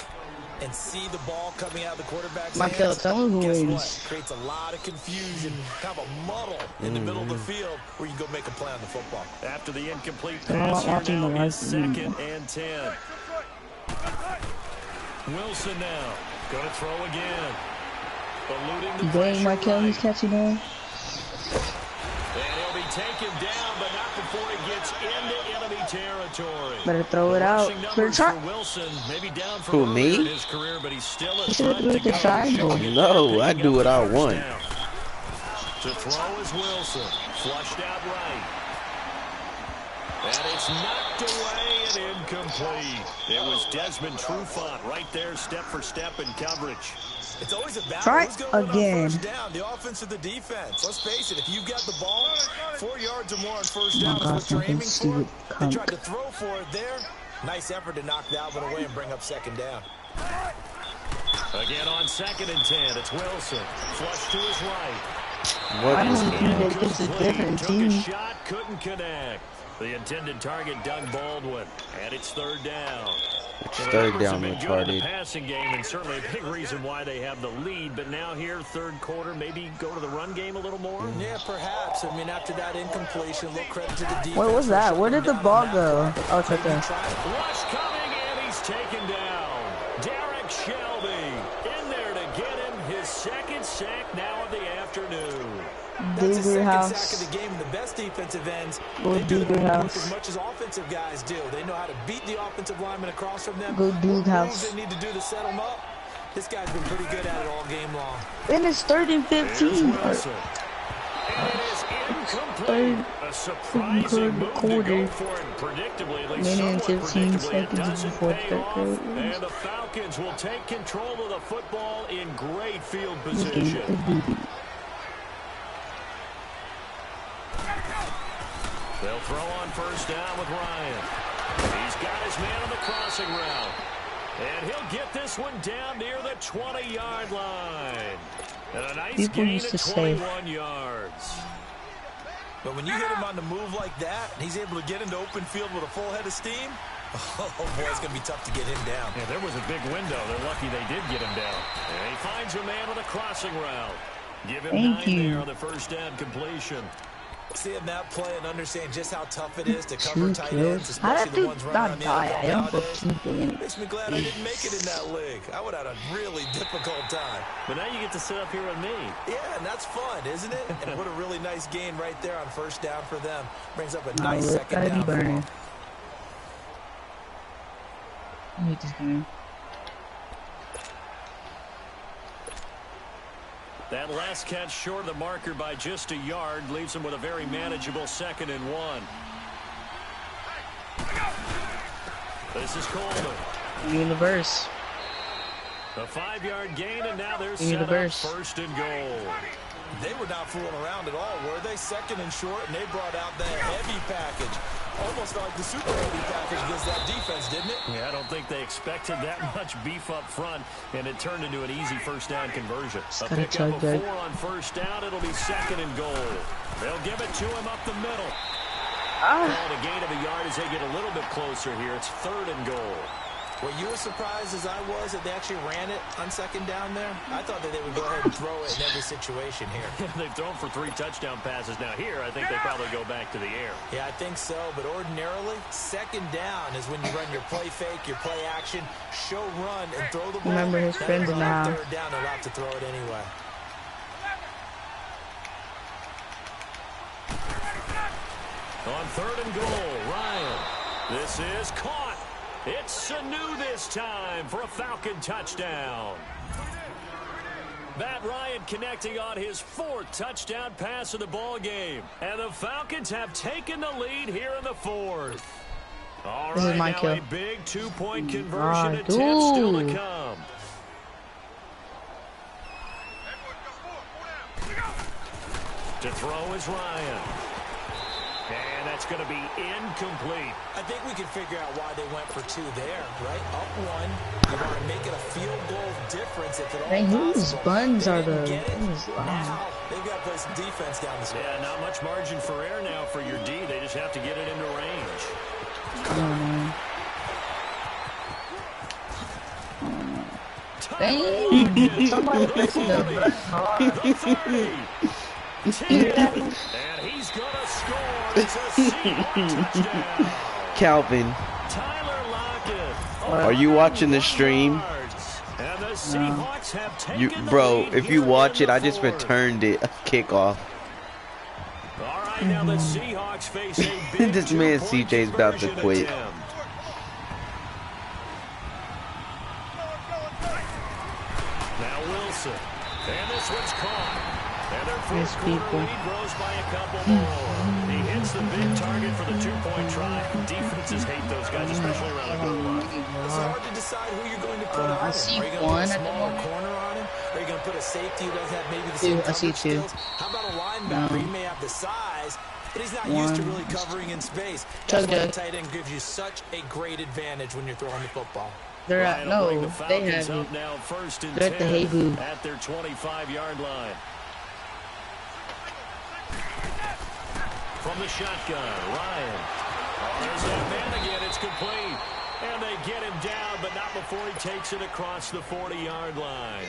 and see the ball coming out of the quarterback's hands. Tell me who Guess wins. what? Creates a lot of confusion, kind of a muddle in the middle of the field where you can go make a play on the football. After the incomplete I'm pass, here watching now the is live 2nd and 10. Wilson now going to throw again. Eluding the Dang, pressure Michael, he's right. catching on. And he'll be taken down, but not before he gets into enemy territory. Better throw it out. Rushing Better numbers try. for Wilson, maybe down Who, from me? earlier in his career, but he's still You at should have front threw to it to go. triangle. No, I do what I want. To throw is Wilson, flushed out right. And it's knocked away and incomplete. It was Desmond Trufant right there, step for step in coverage. It's always a battle. Try Who's going to win on again. first down? The offense or the defense? Let's face it, if you've got the ball 4 yards or more on first down is what you're aiming for. They tried to throw for it there. Nice effort to knock that one away and bring up 2nd down. Again on 2nd and 10, it's Wilson. Flush to his right. What I is don't that? think this is different Took team. a shot, couldn't connect. The intended target, Doug Baldwin. And it's 3rd down. It's 3rd down, Been good in the retarded. passing game, and certainly a big reason why they have the lead. But now here, 3rd quarter, maybe go to the run game a little more. Yeah, perhaps. I mean, after that incompletion, a little credit to the defense. What was that? Where did the ball go? Oh, it's right there. Rush coming, and he's taken down. Derek Shelby in there to get him his 2nd sack now of the afternoon. That's his Digger 2nd house. sack of the game. And the best defensive ends, Go they do the Digger work house. as much as offensive guys do. They know how to beat the offensive lineman across from them. Go What Duke moves house. they need to do to set them up. This guy's been pretty good at it all game long. And it's 3rd and Here's 15. Wilson. And it is incomplete. A surprising move to go for it. Predictably, at least Minute and somewhat 15 predictably, it seconds doesn't before pay third off. quarter. And the Falcons will take control of the football in great field Look at position. the booty. They'll throw on 1st down with Ryan. He's got his man on the crossing route. And he'll get this one down near the 20-yard line. And a nice People gain used to of say- 21 yards. But when you hit him on the move like that, and he's able to get into open field with a full head of steam, oh boy, it's going to be tough to get him down. Yeah, there was a big window. They're lucky they did get him down. And he finds a man on the crossing route. Give him Thank 9 you. there on the 1st down completion. Seeing that play and understand just how tough it is to cover 2 tight ends, kills. How especially did the ones running not around the die? I NFL don't go nowadays, keeping. makes me glad I didn't make it in that league. I would have had a really difficult time. But now you get to sit up here with me. Yeah, and that's fun, isn't it? And what a really nice gain right there on 1st down for them. Brings up a Nah, nice look, 2nd gotta be down for burning. them. I hate this game. That last catch short of the marker by just a yard leaves him with a very manageable 2nd and 1. This is Coleman. Universe. A 5-yard gain, and now they're set up Universe. 1st and goal. They were not fooling around at all, were they? 2nd and short, and they brought out the heavy package. Almost like the super heavy package against that defense, didn't it? Yeah, I don't think they expected that much beef up front, and it turned into an easy 1st down conversion. A gotta pickup of chug 4 on 1st down. It'll be 2nd and goal. They'll give it to him up the middle. Called a gain of a yard as they get a little bit closer here. It's 3rd and goal. Were you as surprised as I was that they actually ran it on 2nd down there? I thought that they would go ahead and throw it in every situation here. They've thrown for 3 touchdown passes. Now here, I think they probably go back to the air. Yeah, I think so, but ordinarily, 2nd down is when you run your play fake, your play action, show run, and throw the ball. Remember his Now friends they're in the on house. 3rd down, they're allowed to throw it anyway. On 3rd and goal, Ryan. This is caught. It's Sanu this time for a Falcon touchdown. Matt Ryan connecting on his 4th touchdown pass of the ball game. And the Falcons have taken the lead here in the 4th. All This right, is my now kill. a big 2-point conversion attempt still to come. To throw is Ryan. And that's going to be incomplete. I think we can figure out why they went for 2 there, right? Up 1. You want to make it a field goal difference if at all Dang, whose possible. buns They are didn't the? get it. Wow. Now they've got to play some defense down the stretch. Yeah, not much margin for error now for your D. They just have to get it into range. Oh man. Dang! Somebody pressing the button hard. And he's gonna score. It's a Seahawks touchdown. Calvin, Tyler Lockett. are you watching the stream? And the Seahawks have taken You, the bro, lead if here you in watch the it, I just 4th. returned it. Kickoff. All right, now the Seahawks face a big This man 2-point CJ's about to conversion quit. attempt. Now Wilson. And this one's caught. And their These 4th quarter people. lead grows by a couple more. He hits the big target for the 2-point try. Defenses hate those guys, especially around the goal line. It's hard to decide who you're going to put on I him. see Are you going to one put a at the smaller moment. corner on him? Are you going to put a safety who doesn't have maybe the Two. same I see coverage two. skills? How about a linebacker? He may have the size, but he's not used to really covering in space. That's why the tight end gives you such a great advantage when you're throwing the football. They're Ryan at will bring no. the They Falcons have up it. now 1st and They're at the 10 Hey-Boo. at their 25-yard line. From the shotgun, Ryan. There's that man again. It's complete. And they get him down, but not before he takes it across the 40-yard line.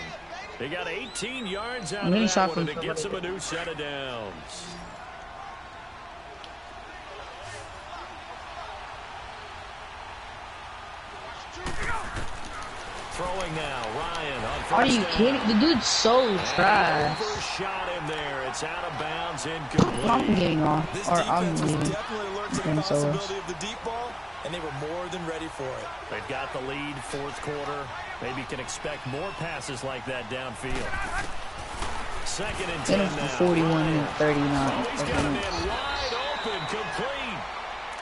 They got 18 yards out I'm getting of that shot one, from and it gets them a somebody. new set of downs. Throwing now, Ryan on 1st Are you down. kidding? The dude's so trash. Overshot him there. It's out of bounds, I'm incomplete. getting off, This or I'm defense was leaving. definitely alert to the And so is- possibility of the deep ball, and they were more than ready for it. They've got the lead, 4th quarter. Maybe can expect more passes like that downfield. 2nd and 10 Then now. 41 and Ryan. 39. Oh, he's got him in wide open, complete.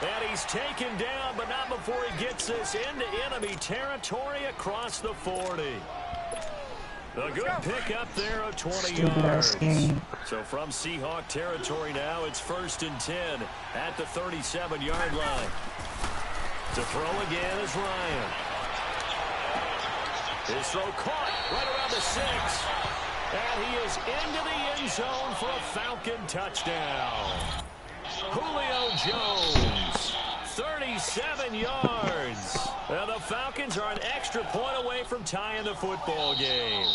And he's taken down, but not before he gets this into enemy territory across the 40. A good pickup there of 20 yards. game. So from Seahawk territory now, it's 1st and 10 at the 37-yard line. To throw again is Ryan. His throw caught right around the 6. And he is into the end zone for a Falcon touchdown. Julio Jones, 37 yards. And the Falcons are an extra point away from tying the football game.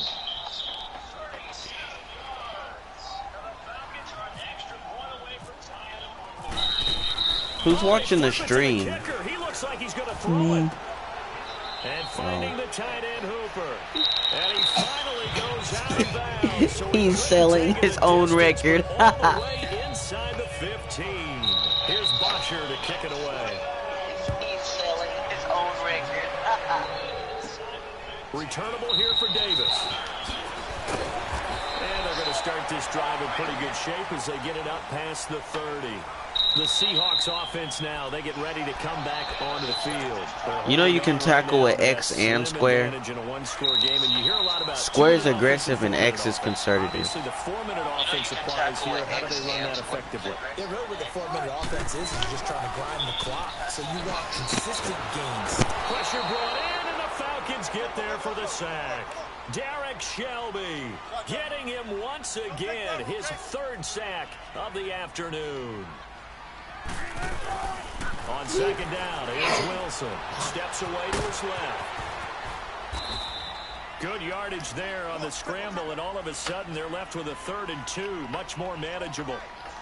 Who's watching the stream? He looks like he's going to throw it. And finding the tight end Hooper. And he finally goes out of bounds. So He's selling his own record. All the way inside the 15. Here's Bosher to kick it away. He's selling his own record. Returnable here for Davis. And they're going to start this drive in pretty good shape as they get it up past the 30. The Seahawks offense now, they get ready to come back onto the field. You know you can tackle with X and square. Square is aggressive and X is conservative. Obviously, the 4-minute offense applies here. How do they run that effectively? Yeah, really what the 4-minute offense is you're just trying to grind the clock. So you want consistent gains. Pressure brought in, and the Falcons get there for the sack. Derek Shelby getting him once again, his 3rd sack of the afternoon. On 2nd down, here's Wilson. Steps away to his left. Good yardage there on the scramble, and all of a sudden they're left with a 3rd and 2, much more manageable.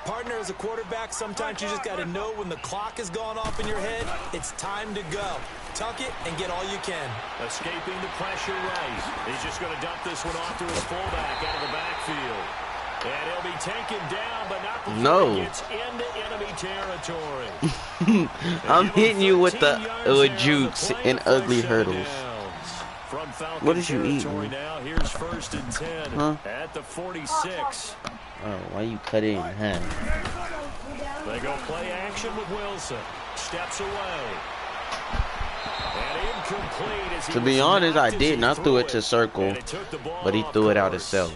Partner, as a quarterback, sometimes you just got to know when the clock has gone off in your head, it's time to go. Tuck it and get all you can. Escaping the pressure right. He's just going to dump this one off to his fullback out of the backfield. And he'll be taken down, but not before he gets into enemy territory. I'm hitting you with the jukes and ugly hurdles. From Falcon What did you eat? now, here's 1st and 10 at the 46. Oh, why you cut it in half? They go play action with Wilson. Steps away. And incomplete as he To be honest, I didn't. I threw it to circle, but he threw it out himself.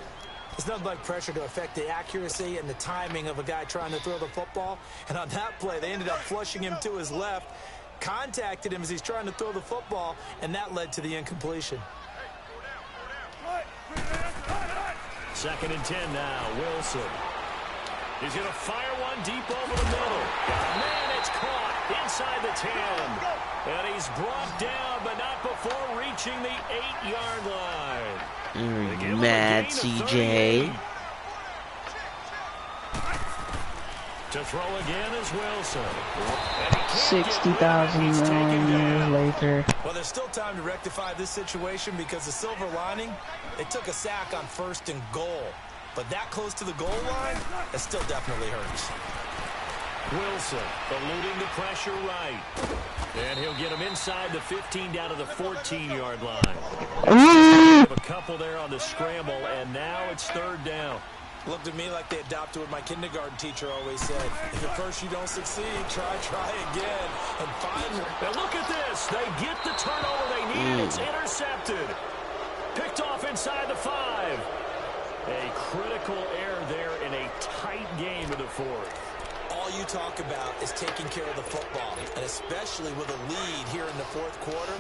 It's nothing like pressure to affect the accuracy and the timing of a guy trying to throw the football. And on that play, they ended up flushing him to his left, contacted him as he's trying to throw the football, and that led to the incompletion. 2nd and 10 now. Wilson. He's going to fire one deep over the middle. Man, it's caught inside the 10. And he's brought down, but not before reaching the 8-yard line. Mad CJ. To throw again is Wilson. 60,000 years later. Well, there's still time to rectify this situation because the silver lining, they took a sack on 1st and goal. But that close to the goal line, it still definitely hurts. Wilson eluding the pressure right. And he'll get him inside the 15 down to the 14-yard line. A couple there on the scramble, and now it's 3rd down. Looked at me like they adopted what my kindergarten teacher always said. If at first you don't succeed, try again. And finally... Now look at this. They get the turnover they need. It's intercepted. Picked off inside the 5. A critical error there in a tight game in the 4th. All you talk about is taking care of the football, and especially with a lead here in the 4th quarter,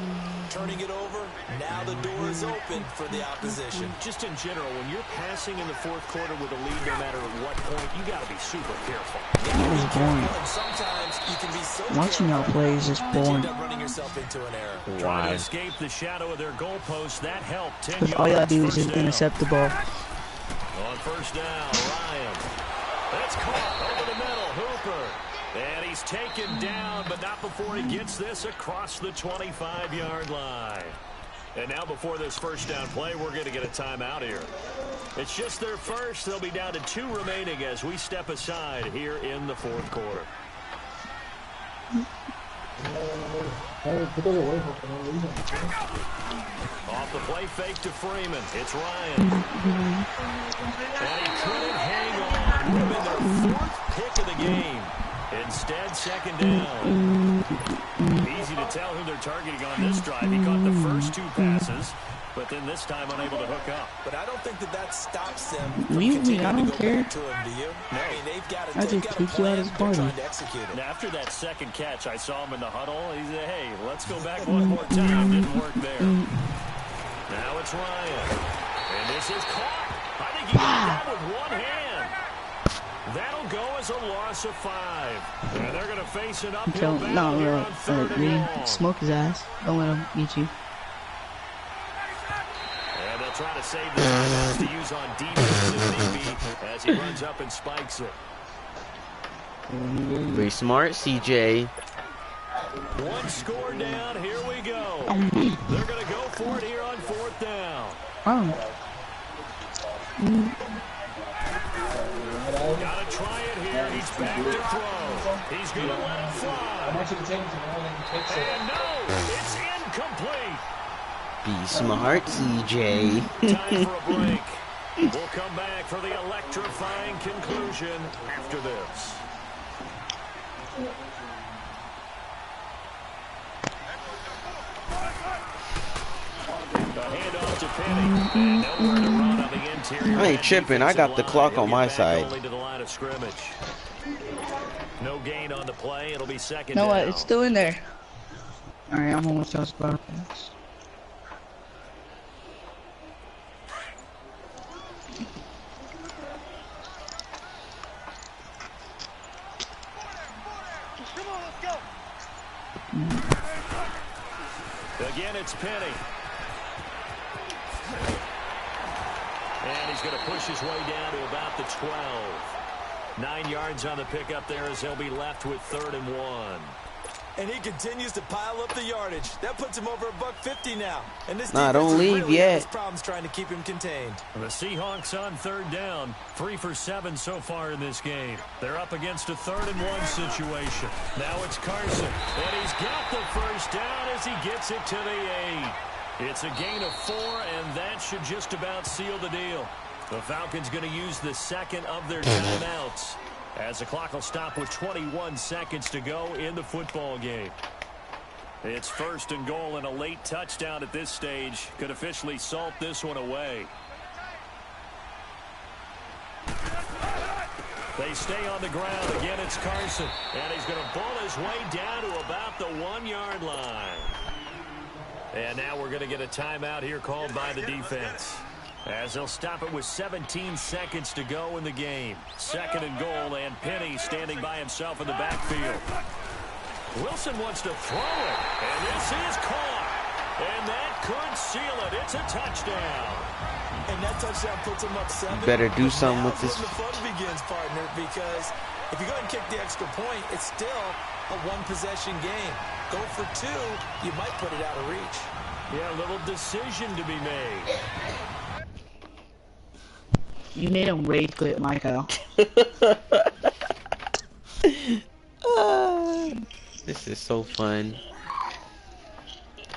turning it over, now the door is open for the opposition. Just in general, when you're passing in the 4th quarter with a lead, no matter at what point, you got to be super careful. That is boring. And sometimes you can be so Watching y'all play is just boring. you end up running yourself into an error. Trying to escape the shadow of their goalpost, that helped. 10 yards. All y'all do is just intercept the ball. On 1st down, Ryan. That's caught over the middle. Hooper. And he's taken down, but not before he gets this across the 25-yard line. And now before this 1st down play, we're going to get a timeout here. It's just their first. They'll be down to 2 remaining as we step aside here in the 4th quarter. Off the play fake to Freeman. It's Ryan. And he couldn't hang on. Would have been their 4th pick of the game. Instead, 2nd down. Easy to tell who they're targeting on this drive. He caught the first 2 passes, but then this time unable to hook up. But I don't think that stops them from Really, I don't care. to him, do you? No. I mean, they've got I just kick you out of his party. trying to execute it. And after that 2nd catch, I saw him in the huddle. He said, hey, let's go back one more time. Didn't work there. Now it's Ryan. And this is caught. I think he got that with one hand. That'll go as a loss of 5. And they're going to face an uphill battle here on 3rd and long. Smoke his ass. Don't let him eat you. And they'll try to save the timeouts to use on defense if need be as he runs up and spikes it. Very smart, CJ. 1 score down. Here we go. They're going to go for it here on 4th down. Got to try it here. He's back to throw. He's going to let it fly. And no, it's incomplete. Be smart, CJ. Time for a break. We'll come back for the electrifying conclusion after this. I ain't tripping. I got the clock on my side. No gain on the play. It'll be 2nd No, down. it's still in there. All right, I'm gonna watch y'all spot this. Again, it's Penny. And he's going to push his way down to about the 12. 9 yards on the pickup there as he'll be left with 3rd and 1. And he continues to pile up the yardage. That puts him over $150 now. And this don't leave really yet. has problems trying to keep him contained. The Seahawks on 3rd down, 3 for 7 so far in this game. They're up against a 3rd and 1 situation. Now it's Carson, and he's got the 1st down as he gets it to the 8. It's a gain of 4, and that should just about seal the deal. The Falcons going to use the second of their timeouts as the clock will stop with 21 seconds to go in the football game. It's 1st and goal, and a late touchdown at this stage could officially salt this one away. They stay on the ground. Again, it's Carson. And he's going to ball his way down to about the 1-yard line. And now we're going to get a timeout here called by the defense, as they'll stop it with 17 seconds to go in the game. 2nd and goal, and Penny standing by himself in the backfield. Wilson wants to throw it, and this is caught. And that could seal it. It's a touchdown. And that touchdown puts him up 7. Better do something with this. The fun begins, partner, because if you go ahead and kick the extra point, it's still a 1-possession game. Go for 2, you might put it out of reach. Yeah, a little decision to be made. You made him rage quit, Michael. This is so fun.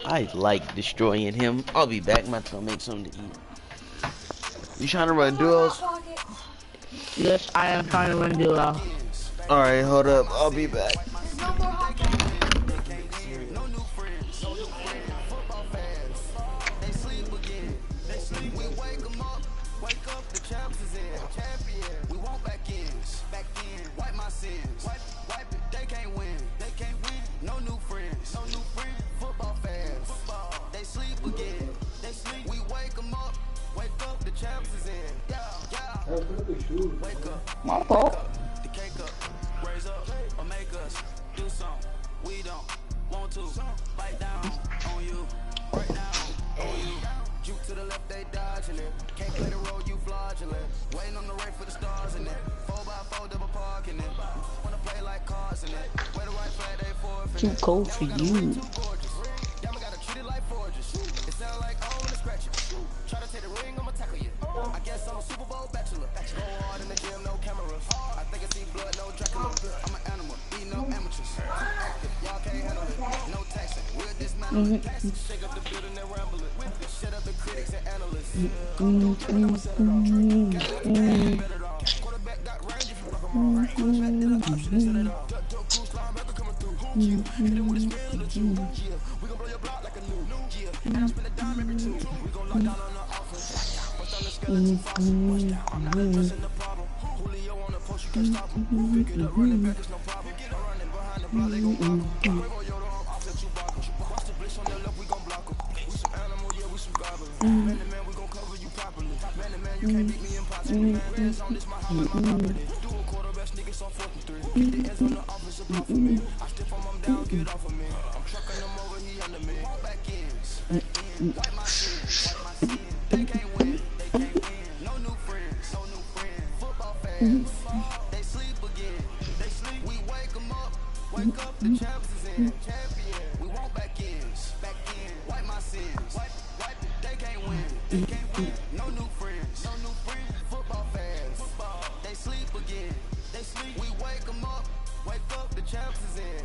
I like destroying him. I'll be back. I'm about to go make something to eat. You trying to run duos? Yes, I am trying to run duo. Alright, hold up. I'll be back. My fault. Raise up or make us do something we don't want to. Bite down on you, right down on you. Juke to the left, they dodging it. Can't play the role, you fraudulent. Waiting on the race for the stars in it. 4x4 double parking it. Wanna play like cars in it. Where the right flag, they forfeit. Too cold for you. Y'all gotta treat it like forges. It sound like oh, when it's scratching. Try to take the ring, I'ma tackle you. I guess I'm a Super Bowl bachelor. Go hard in the gym, no cameras. I think I see blood, no Dracula. I'm an animal, eating up amateurs. Y'all can't handle it. No taxing. We'll dismantle it. Shake up the building and ramble it. Shut up the critics and analysts. Quarterback got range if you rock 'em all right. Quarterback did an option instead of the duck cruise linebacker coming through. Hit it with a spin of the Jew. Yeah, we gon' blow your block like a new. Yeah, and I spend a dime every 2. We gon' lock down on the offense. Bust down the skeleton fox. Bust down. I'm not addressing the problem. Julio on the post, you can't stop him. Pick it up, running back, it's no problem. Running behind the block, they gon' block him. Quavo, yo, don't offset you block him. Watch the blitz on the left, we gon' block him. We some animal, yeah, we some goblins. Man to man, we gon' cover you properly. Man to man, you can't beat me impossibly. Red zone, this my house, my property. Dual quarterback, niggas on 4th and 3. Keep the ends on the offensive block for me. I stiff him, I'm down, get off of me. I'm trucking him over, he under me. Back ends, wipe my sins, wipe my sins. They can't win, they can't win. No new friends, no new friends. Football fans, they sleep again, they sleep. We wake them up, wake up, the champs is in. Champion, we want back ends, back in. Wipe my sins, wipe it. They can't win, they can't win. No new friends, no new friends. Football fans, they sleep again, they sleep. We wake them up, wake up, the champs is in.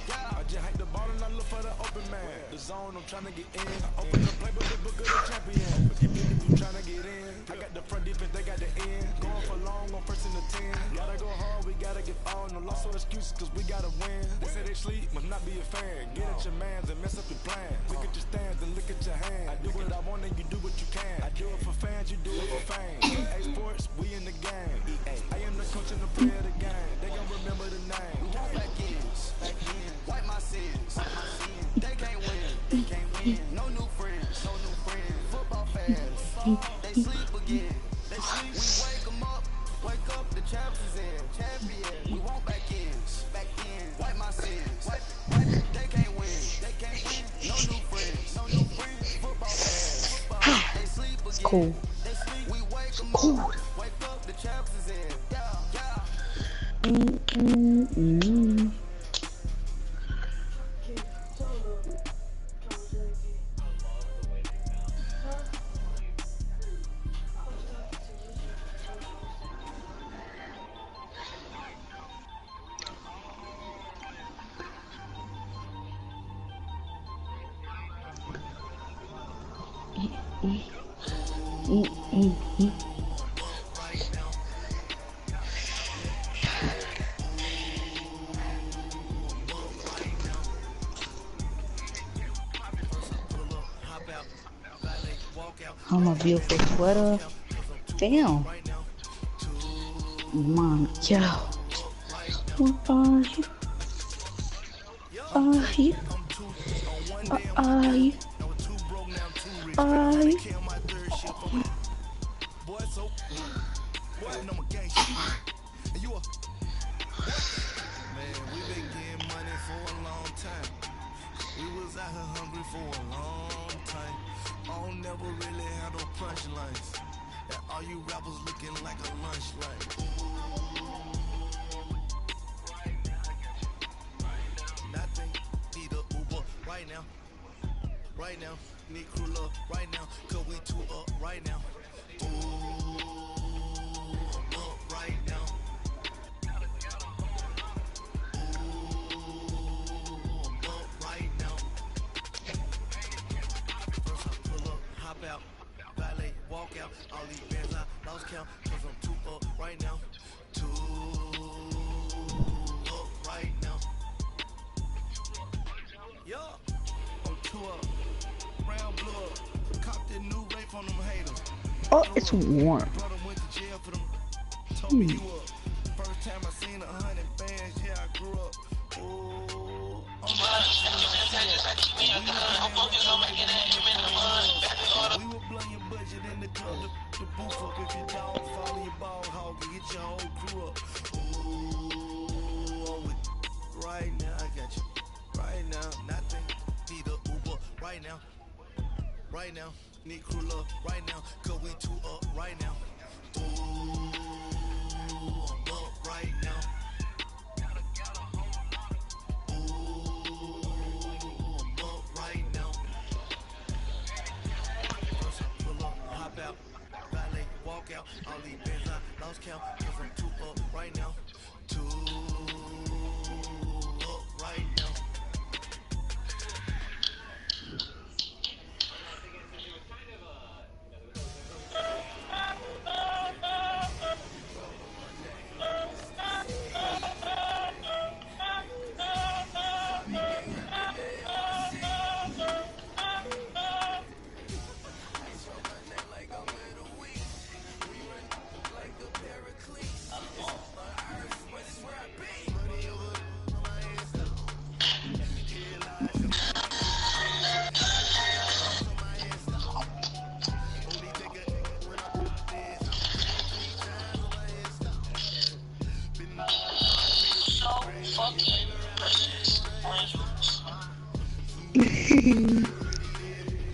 I just hike the ball and I look for the open man. The zone, I'm trying to get in. I open the play, but look good a champion. If you trying to get in, I got the front defense, they got the end. Going for long on 1st and 10. Gotta go hard, we gotta get all. No loss or excuses, cause we gotta win. They say they sleep, must not be a fan. Get at your mans and mess up your plan. Look at your stands and look at your hands. I do what I want and you do what you can. I do it for fans, you do it for fame. EA Sports, we in the game. I am the coach and the player of the game. They gon' remember the name. Back in, wipe my sins, wipe my sins. They can't win, they can't win. No new friends, no new friends. Football fans, they sleep again, they sleep. We wake them up, wake up, the champs is in. Champion, we want back in, wipe my sins, wipe it. They can't win, they can't win. No new friends, no new friends. Football fans, they sleep again, Cool. they sleep. We wake them up, wake up, the champs is in. Oh, my beautiful sweater. Damn. Mom, yo. Where are you? Are you? Are you? Are you? Man, we been getting money for a long time. We was out here hungry for a long time. I don't never really have no punchlines. And all you rappers looking like a lunch line. Nothing, need a Uber right now. Right now, need crew love right now. Cause we two up right now. Ooh, I'm up right now. Hop out, valet, walk out. All these bands I lost count, cause I'm too up right now. Too up right now. Yo, I'm too up. Brown blue up. Cop that new rape on them haters. Oh, it's warm. Brother went to jail for them. Told me you up. First time I seen 100 bands, yeah, I grew up. Ooh, I'm we will blow your budget in the club, the booth up. If you don't follow your ball hog and get your whole crew up. Ooh, I'm with right now, I got you. Right now, nothing, need a Uber right now. Right now, need crew love right now. Cause we two up right now. Ooh, I'm up right now. Walk out, all these bands I lost count, cause I'm too up right now. Too up right now.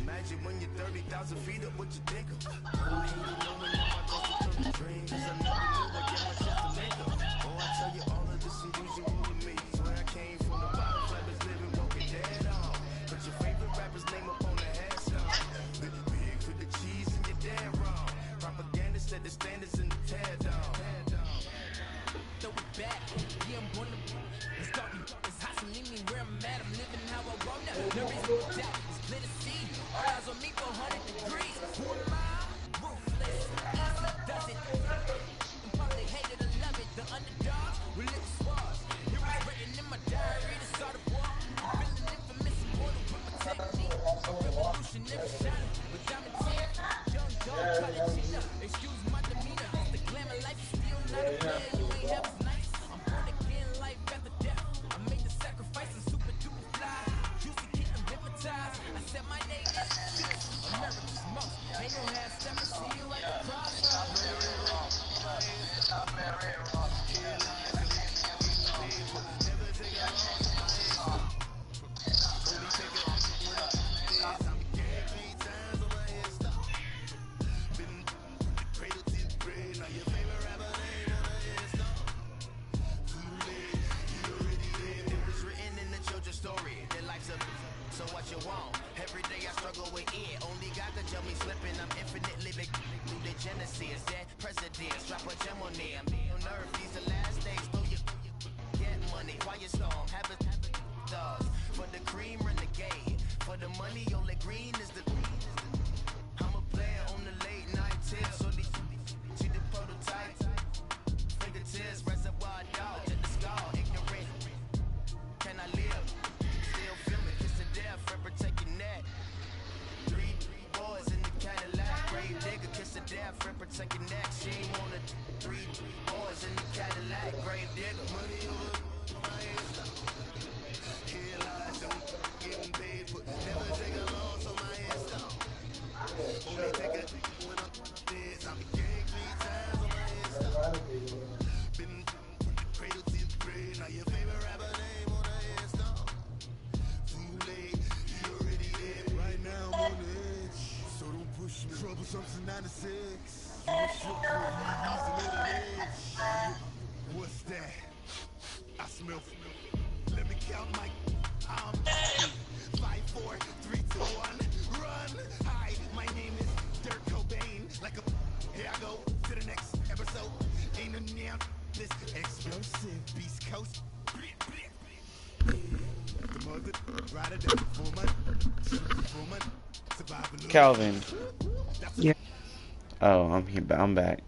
Imagine when you're 30,000 feet up with your dicker. Oh, I tell you all of this is usual to me. Swear I came from the bottom, like was living, walking dead on. Put your favorite rapper's name up on the headstone. Big for the cheese and you're dead wrong. Propaganda set the standards in the tear down. Throw it back, yeah, I'm gonna start me. It's hot, so leave me where I'm at. I'm living how I want now. No reason for doubt, it's clear to see. All eyes on me for 100 degrees. Who am I? Ruthless, easy does it. And probably hate it or love it. The underdogs, religious wars. It was written in my diary to start a war. I'm feeling infamous, immortal with my technique. A revolutionary shot with diamond teeth. Young dog, cut a cheetah. Excuse my demeanor. The glamour life is still not a player. You ain't half as nice. I'm born again, life after death. I made the sacrifice and super duper fly. Used to get them hypnotized. I said my name is America's most. Ain't no half stepper. See you like a cross. So what you want? Every day I struggle with it. Only God can tell me slipping. I'm infinitely big. Through the genesis, that presidents drop a gem on them. On earth, these the last days. Throw your get money. Quiet storm. Have it dogs. For the cream, renegade. For the money, only green is the. I'm a Second neck, she ain't on the 3 boys in the Cadillac, grave digger. Money over my head. Here lies, don't getting paid, but never take a loss on my head stop. Only take a when I'm dead. I've been gang 3 times on my head stop. Been from the cradle to the grave. Now your favorite rapper name on the head stop. Too late, he already dead. Right now I'm on the edge, so don't push me. Trouble something 96. What's that? I smell. Let me count my. I'm 5, 4, 3, 2, 1. Run, hi. My name is Dirk Cobain. Like a. Here I go to the next episode. Ain't a damn this explosive Beast Coast. The mother rider down for my survival. Calvin. Yeah. Oh, I'm here. I'm back.